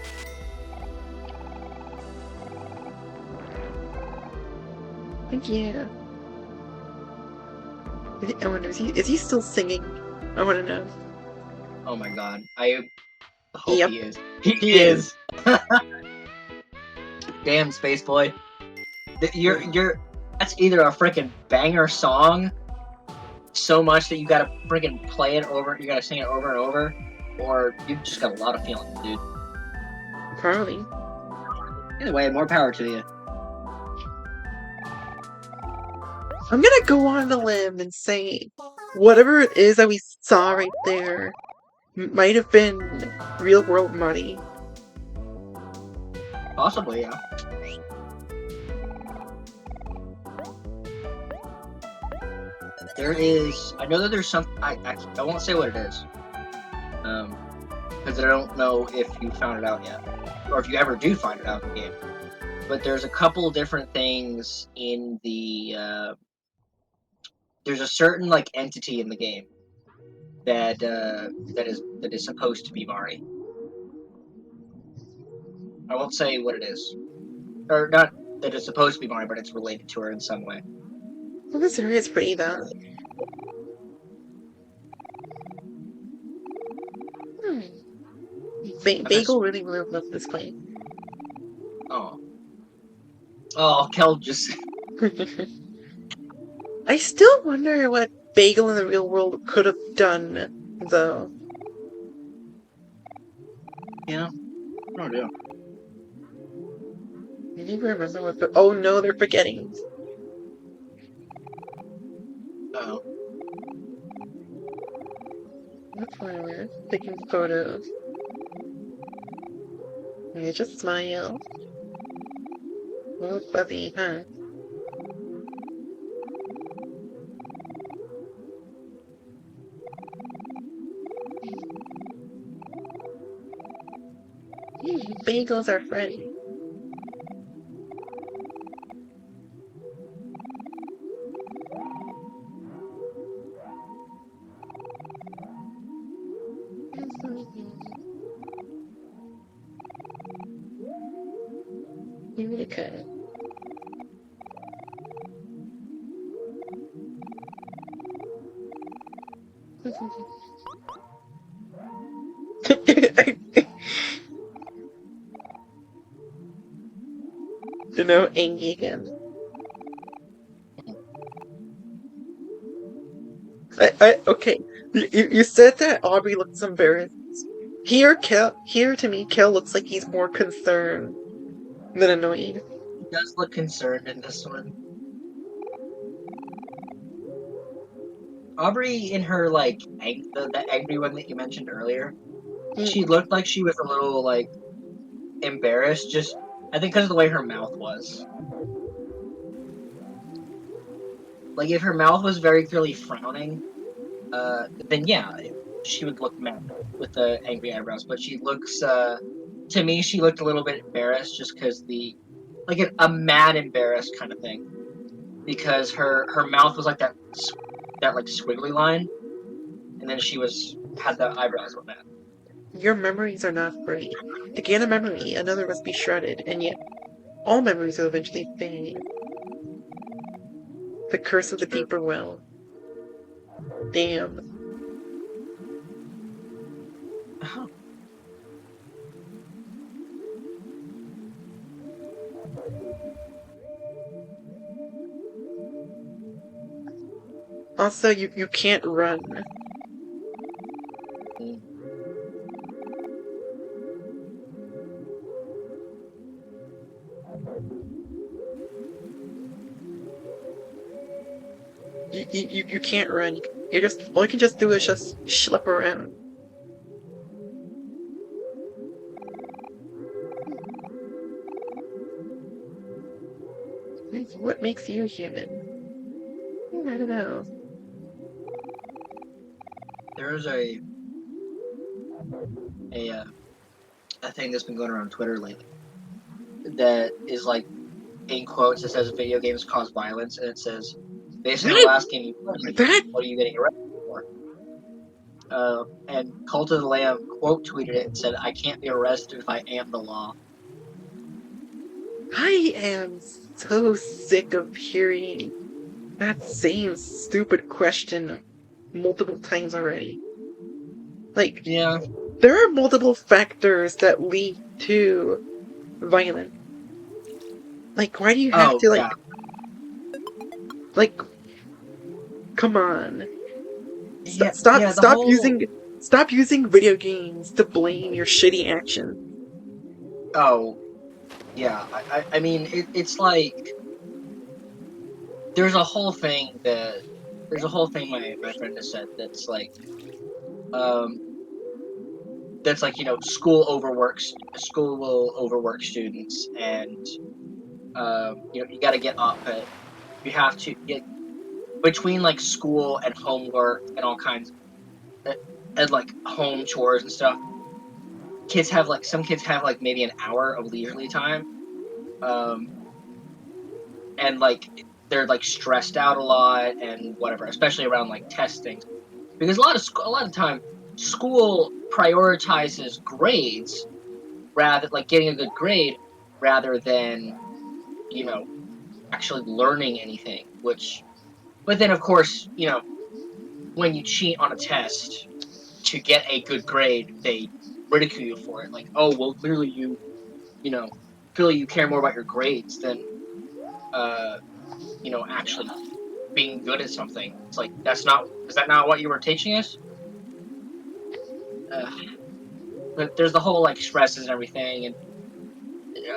Thank you. I wonder, is he still singing? I want to know. Oh my god. I hope Yep. he is. He is! Damn, Space Boy. That's either a freaking banger song so much that you gotta freaking play it over, you gotta sing it over and over, or you've just got a lot of feelings, dude. I'm gonna go on a limb and say whatever it is that we saw right there might have been real world money. Possibly, yeah. There is. I know that there's some. I won't say what it is. Because I don't know if you found it out yet, or if you ever do find it out in the game. But there's a couple different things in the. There's a certain like entity in the game that is supposed to be Mari. I won't say what it is, or not that it's supposed to be Mari, but it's related to her in some way. Well, this area is pretty though. Bagel really loved this place. Oh, Kel just. I still wonder what Bagel in the real world could have done, though. Yeah, I don't know. Do you remember what? Oh no, they're forgetting. Oh. That's why we're taking photos. You just smile. Oh, fuzzy, huh? Bagel's our friend. You really could. You know, Angie again. Okay. You said that Aubrey looks embarrassed. Here to me, Kel looks like he's more concerned than annoyed. He does look concerned in this one. Aubrey, in her like the angry one that you mentioned earlier, she looked like she was a little like embarrassed. Just I think because of the way her mouth was. Like if her mouth was very clearly frowning, then yeah, she would look mad with the angry eyebrows. But she looks, to me, she looked a little bit embarrassed just because like a mad embarrassed kind of thing, because her mouth was like that like squiggly line, and then she had the eyebrows on that. Your memories are not great. To gain a memory, another must be shredded, and yet all memories will eventually fade. The curse of the deeper well. Damn. Oh. Also, you can't run. You can't run. All you can just do is just schlep around. What makes you human? I don't know. There's a thing that's been going around Twitter lately that is like in quotes. It says video games cause violence, and it says based on the last game you played, what are you getting arrested for? And Cult of the Lamb quote tweeted it and said, "I can't be arrested if I am the law." I am so sick of hearing that same stupid question multiple times already. Like, yeah, there are multiple factors that lead to violence. Like, why do you have to, like... Yeah. Like, come on. Stop using video games to blame your shitty actions. Oh, yeah. I mean, it's like... there's a whole thing my friend has said that's like school will overwork students, and you got to get up at you have to get between like school and homework and all kinds and like home chores and stuff. Some kids have like maybe an hour of leisurely time, and like they're like stressed out a lot and whatever, especially around like testing, because a lot of time school prioritizes grades rather like getting a good grade rather than actually learning anything. But then of course when you cheat on a test to get a good grade, they ridicule you for it. Like, oh well, clearly you care more about your grades than actually being good at something. It's like is that not what you were teaching us? But there's the whole like stresses and everything and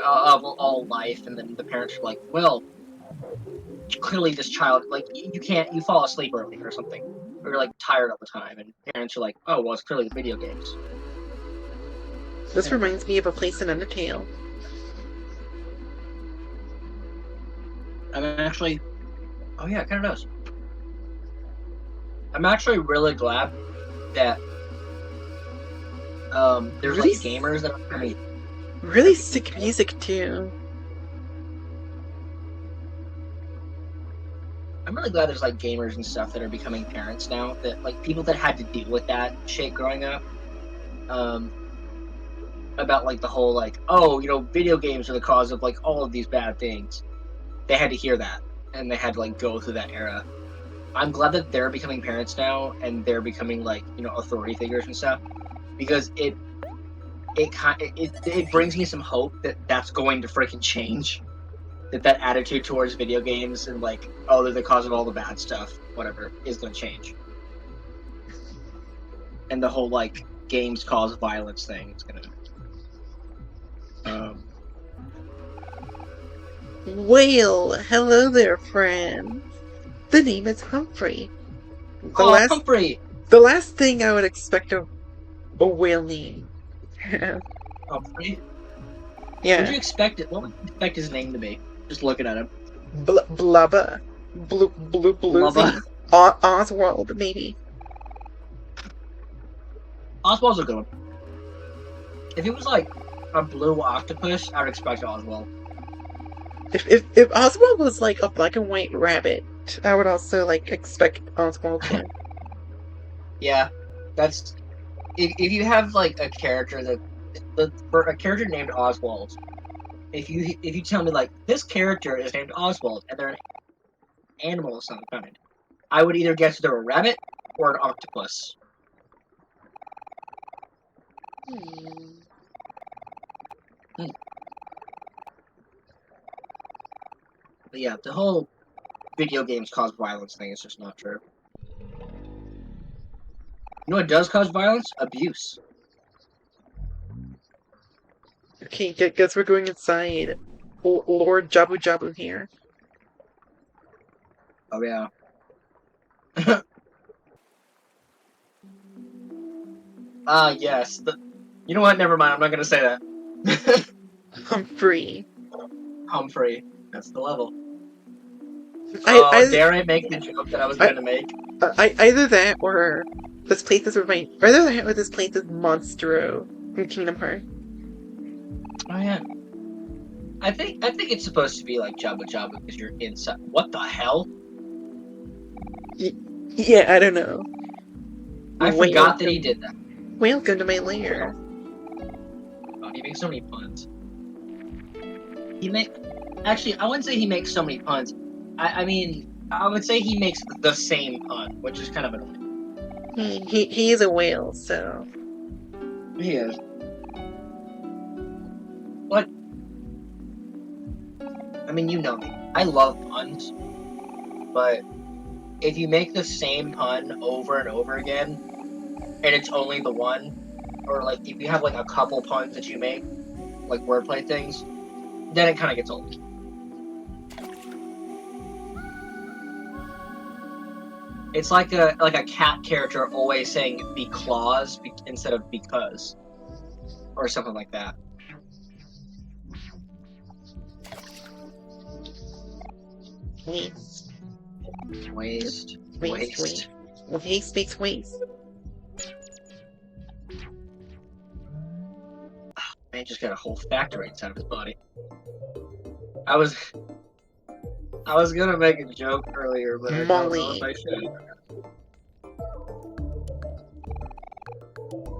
of all life, and then the parents are like, well, clearly this child like you fall asleep early or something, or you're like tired all the time, and parents are like, oh well, it's clearly the video games. This reminds me of a place in Undertale. Oh yeah, it kind of does. I'm actually really glad that there's really, like gamers that are really sick music too. I'm really glad there's like gamers and stuff that are becoming parents now, that like people that had to deal with that shit growing up. About like the whole like, oh, video games are the cause of like all of these bad things. They had to hear that, and they had to like go through that era. I'm glad that they're becoming parents now, and they're becoming like authority figures and stuff, because it brings me some hope that that's going to freaking change. That attitude towards video games and like, oh, they're the cause of all the bad stuff, whatever, is going to change. And the whole like games cause violence thing is going to. Well, hello there, friend. The name is Humphrey. Humphrey! The last thing I would expect of a whale name. Humphrey? Yeah. What would you expect his name to be? Just looking at him. Blubba. Blubba. Oswald, maybe. Oswald's a good one. If it was like a blue octopus, I would expect Oswald. If Oswald was like a black and white rabbit, I would also like expect Oswald too. Yeah, that's if you have like a character for a character named Oswald. If you tell me like this character is named Oswald and they're an animal of some kind, I would either guess they're a rabbit or an octopus. But yeah, the whole video games cause violence thing is just not true. You know what does cause violence? Abuse. Okay, guess we're going inside. Lord Jabu Jabu here. Oh yeah. Yes. You know what? Never mind. I'm not gonna say that. Humphrey. That's the level. Dare I make the joke that I was going to make? Either that or this place is Monstro from Kingdom Hearts. Oh yeah. I think it's supposed to be like Jabba Jabba because you're inside. What the hell? Yeah, I don't know. I forgot that he did that. Welcome to my lair. Oh, he makes so many puns. Actually, I wouldn't say he makes so many puns. I mean, I would say he makes the same pun, which is kind of annoying. He is a whale, so. He is. What? I mean, you know me. I love puns, but if you make the same pun over and over again, and it's only the one, or like if you have like a couple puns that you make, like wordplay things, then it kind of gets old. It's like a cat character always saying because instead of because, or something like that. Waste. Waste. Waste makes waste. Man just got a whole factory inside of his body. I was gonna make a joke earlier, but I don't know if I should.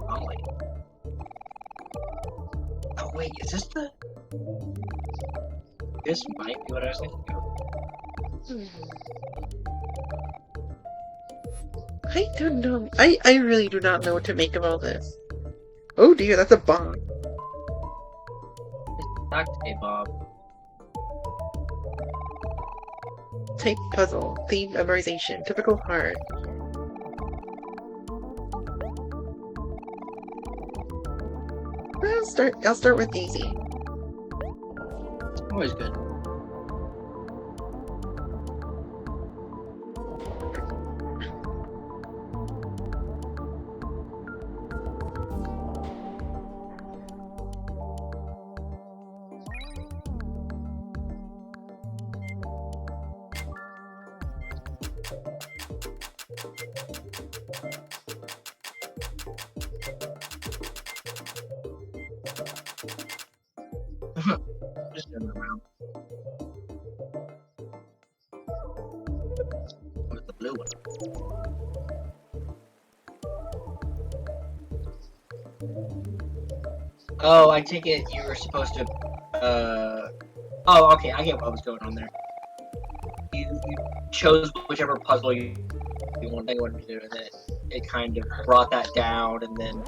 Molly. Oh wait, is this the? This might be what I was thinking of. I don't know. I really do not know what to make of all this. Oh dear, that's a bomb. Not a bomb. Type puzzle. Theme memorization. Typical hard. I'll start with easy. Always good. Just going around. With the blue one. Oh, I take it you were supposed to, oh, okay, I get what was going on there. You chose whichever puzzle you wanted to do, and then it kind of brought that down, and then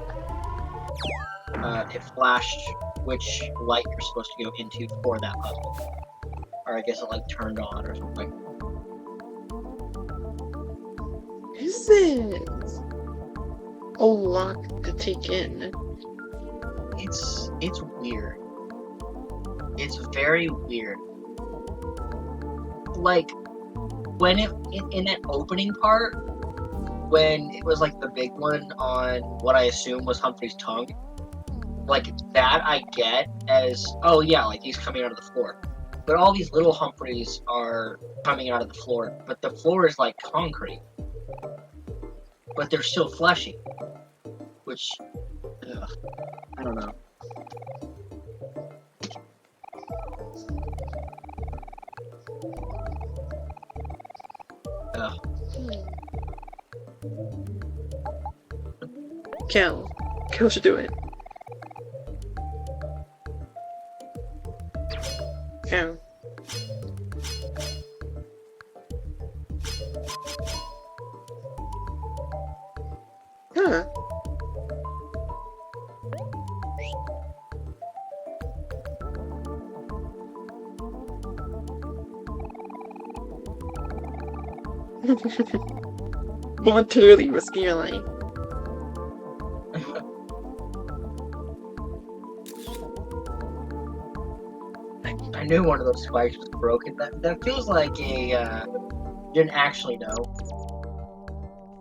it flashed which light you're supposed to go into for that puzzle. Or I guess it like turned on or something. This is a lot to take in. It's weird. It's very weird. Like when it in that opening part, when it was like the big one on what I assume was Humphrey's tongue, like that I get as, oh yeah, like he's coming out of the floor. But all these little Humphreys are coming out of the floor, but the floor is like concrete. But they're still fleshy. Which, ugh, I don't know. Ugh. Kel should do it. Kel. Huh. Voluntarily risking your life. I knew one of those spikes was broken. That feels like a, didn't actually know.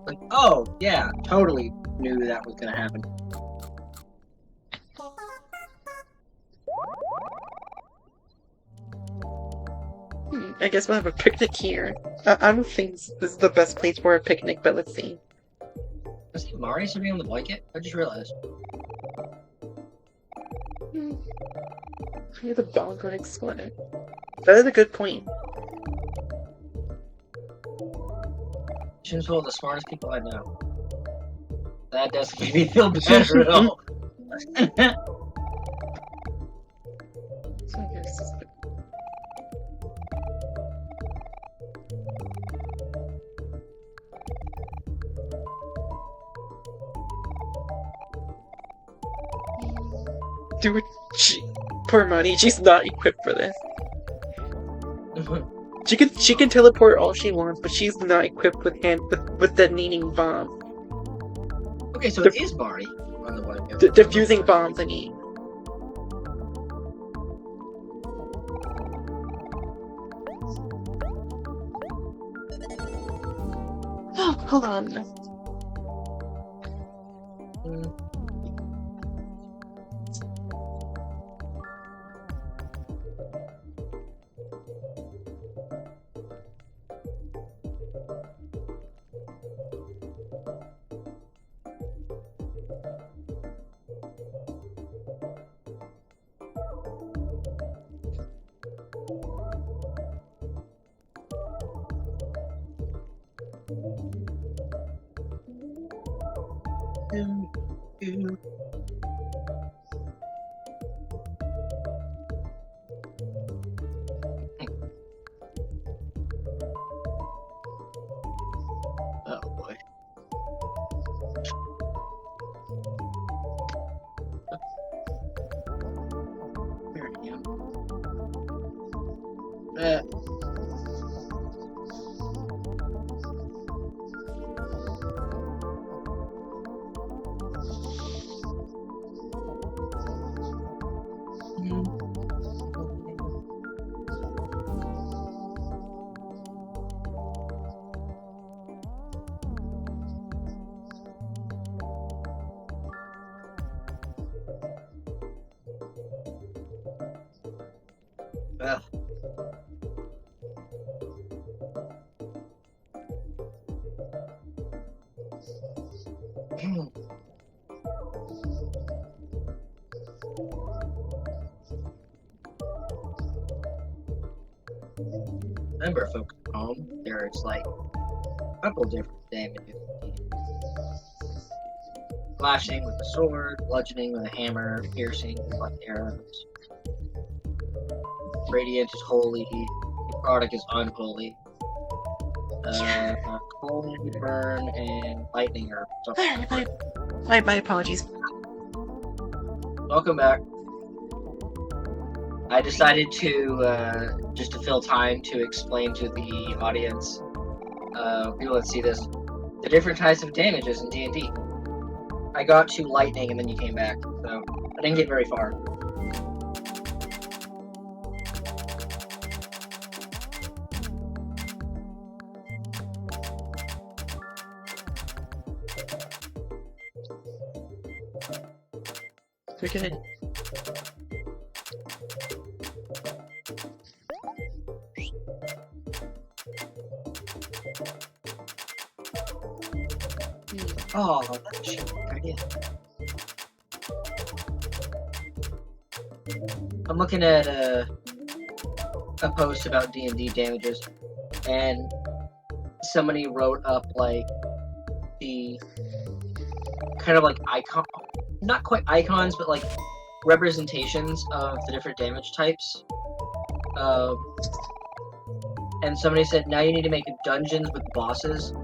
Like, oh, yeah, totally knew that was gonna happen. I guess we'll have a picnic here. I don't think this is the best place for a picnic, but let's see. Was he Mari sitting on the blanket? I just realized. You're the dog would explode. That is a good point. She's one of the smartest people I know. That doesn't make me feel better at all. Dude, poor Money, she's not equipped for this. She can teleport all she wants, but she's not equipped with detonating bombs. Okay, so it is Mari on the blanket. Defusing bombs, I mean. Hold on. Oh boy. There we go. Remember, folks at home, there's like a couple different damages. Slashing with a sword, bludgeoning with a hammer, piercing with arrows. Radiant is holy, necrotic is unholy. Cold, burn, and lightning are something. My apologies. Welcome back. I decided to, just to fill time to explain to the audience, people that see this, the different types of damages in D&D. I got to lightning and then you came back, so I didn't get very far. We're good. Oh, that's a good idea. I'm looking at a post about D&D damages, and somebody wrote up like the kind of like icon, not quite icons, but like representations of the different damage types. And somebody said, now you need to make dungeons with bosses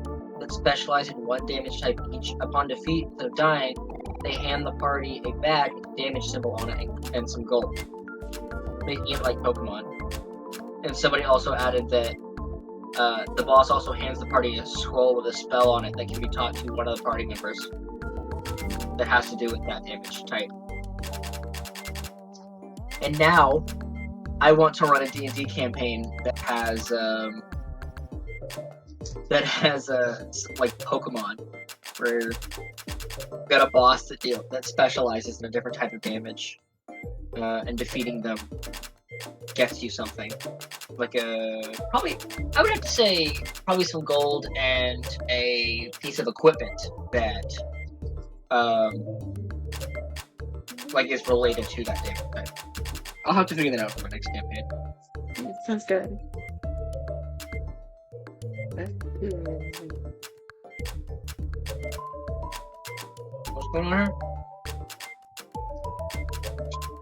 that specialize in one damage type each. Upon defeat, instead of dying, they hand the party a bag with a damage symbol on it and some gold, making it like Pokemon. And somebody also added that the boss also hands the party a scroll with a spell on it that can be taught to one of the party members that has to do with that damage type. And now, I want to run a D&D campaign that has like Pokemon, where you've got a boss that specializes in a different type of damage, and defeating them gets you something. Like probably, I would have to say, probably some gold and a piece of equipment that, like is related to that damage type. I'll have to figure that out for my next campaign. Sounds good. What's going on here?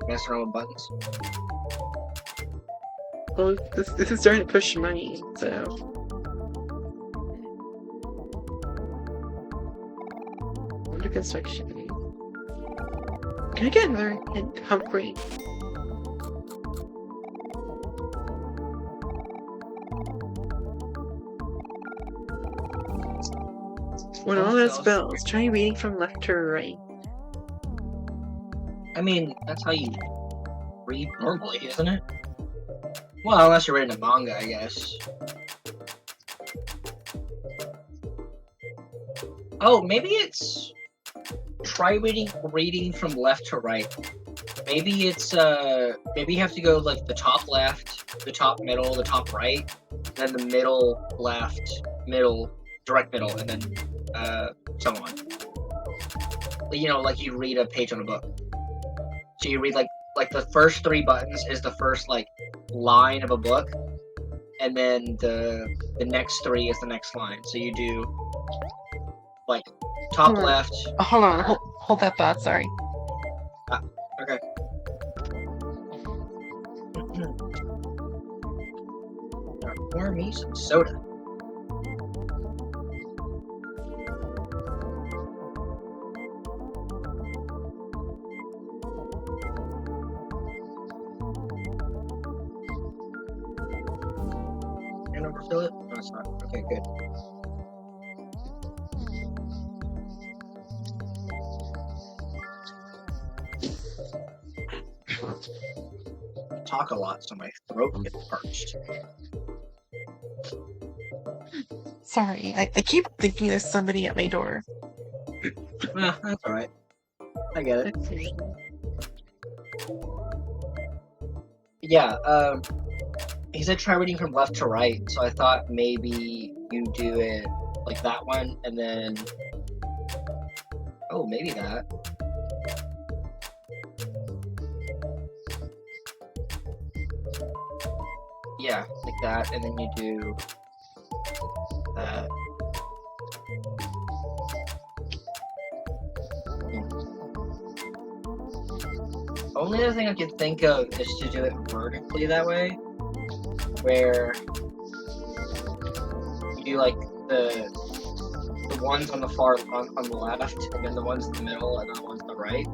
Messing around with buttons. Well, this is starting to push money, so. Under construction. Can I get another Humphrey? When all those spells, try reading from left to right. I mean, that's how you read normally, isn't it? Well, unless you're reading a manga, I guess. Oh, maybe it's try reading from left to right. Maybe it's maybe you have to go like the top left, the top middle, the top right, then the middle left, middle, direct middle, and then so on. You know, like you read a page on a book. So you read like the first 3 buttons is the first like line of a book, and then the next 3 is the next line. So you do like top left. Hold on, hold that thought. Sorry. Okay. Pour me some soda. And overfill it? No, it's not. Okay, good. I talk a lot, so my throat gets parched. Sorry, I keep thinking there's somebody at my door. That's alright. I get it. Yeah, he said try reading from left to right, so I thought maybe you do it like that one, and then... Oh, maybe that. Yeah, like that, and then you do that. Only other thing I can think of is to do it vertically that way, where you do like the ones on the far on the left, and then the ones in the middle, and then the ones on the right.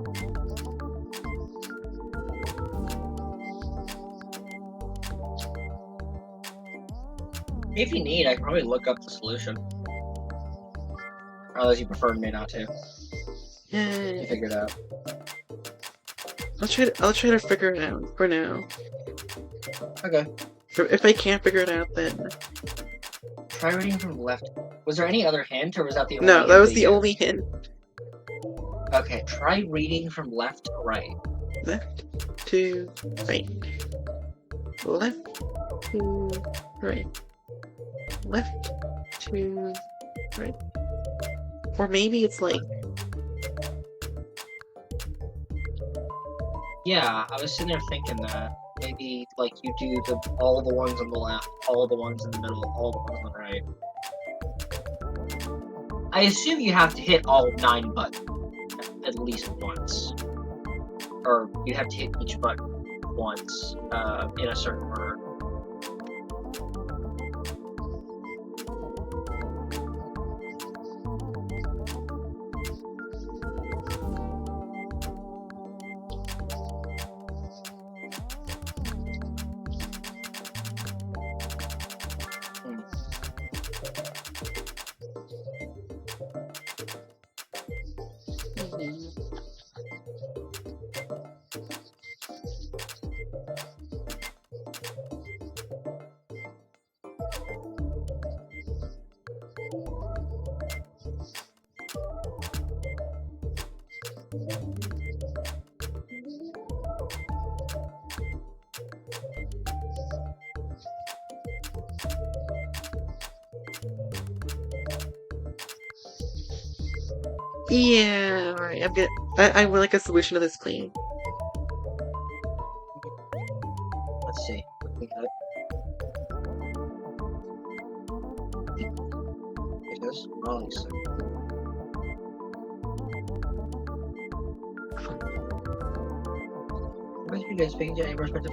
If you need, I can probably look up the solution. Or unless you prefer me not to. You figure it out. I'll try to figure it out for now. Okay. If I can't figure it out, then try reading from left. Was there any other hint, or was that the only? No, that was the only hint. Okay, try reading from left to right. Left to right. Left to right. Left to right. Or maybe it's like... Yeah, I was sitting there thinking that. Maybe, like, you do all the ones on the left, all the ones in the middle, all the ones on the right. I assume you have to hit all 9 buttons at least once. Or you have to hit each button once, in a certain order. Yeah, alright, I would like a solution to this claim. Let's see. It is wrong, so. Most of you guys speaking to any respective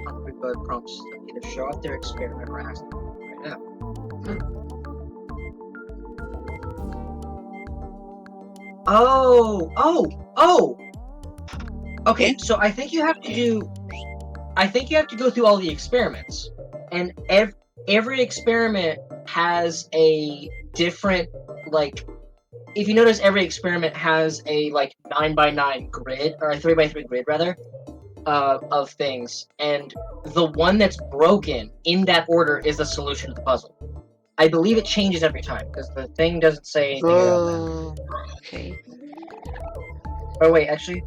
prompts that either show off their experiment or ask them right now. Oh! Okay, so I think you have to go through all the experiments, and every experiment has a different, like, if you notice, every experiment has a like 9x9 grid, or a 3x3 grid rather, of things, and the one that's broken in that order is the solution to the puzzle. I believe it changes every time because the thing doesn't say anything about that. Oh, okay. Oh wait, actually,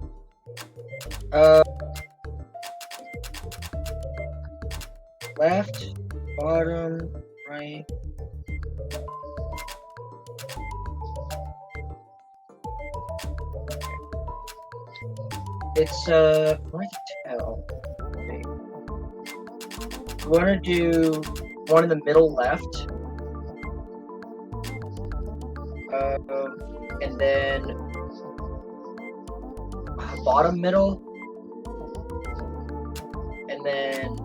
left, bottom, right. It's I can tell. Okay. We want to do one in the middle left, and then bottom middle, and then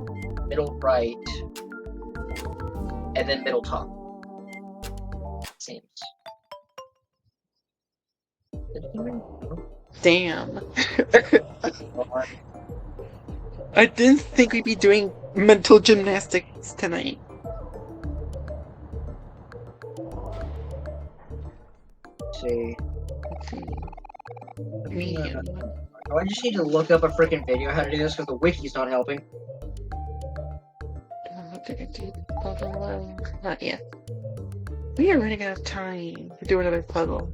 middle right, and then middle top. Seems. Damn. I didn't think we'd be doing mental gymnastics tonight. See. Man. Oh, I just need to look up a freaking video how to do this because the wiki's not helping. Not yet. We are running out of time to do another puzzle.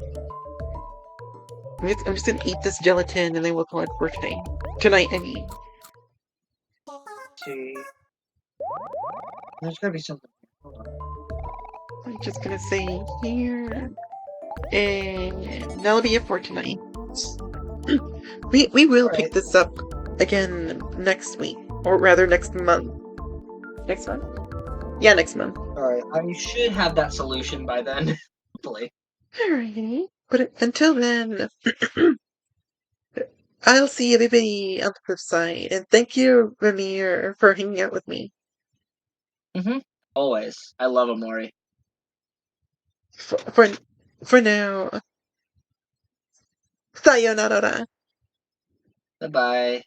I'm just gonna eat this gelatin and then we'll call it for today. Tonight, I mean. Let's see. There's gotta be something. Hold on. I'm just gonna say here. And that'll be it for tonight. We will pick this up again next week. Or rather next month. Next month? Yeah, next month. Alright, I should have that solution by then. Hopefully. Alrighty. But until then, I'll see everybody on the flip side. And thank you, Ramir, for hanging out with me. Always. I love Omori. For now. Sayonara. Bye-bye.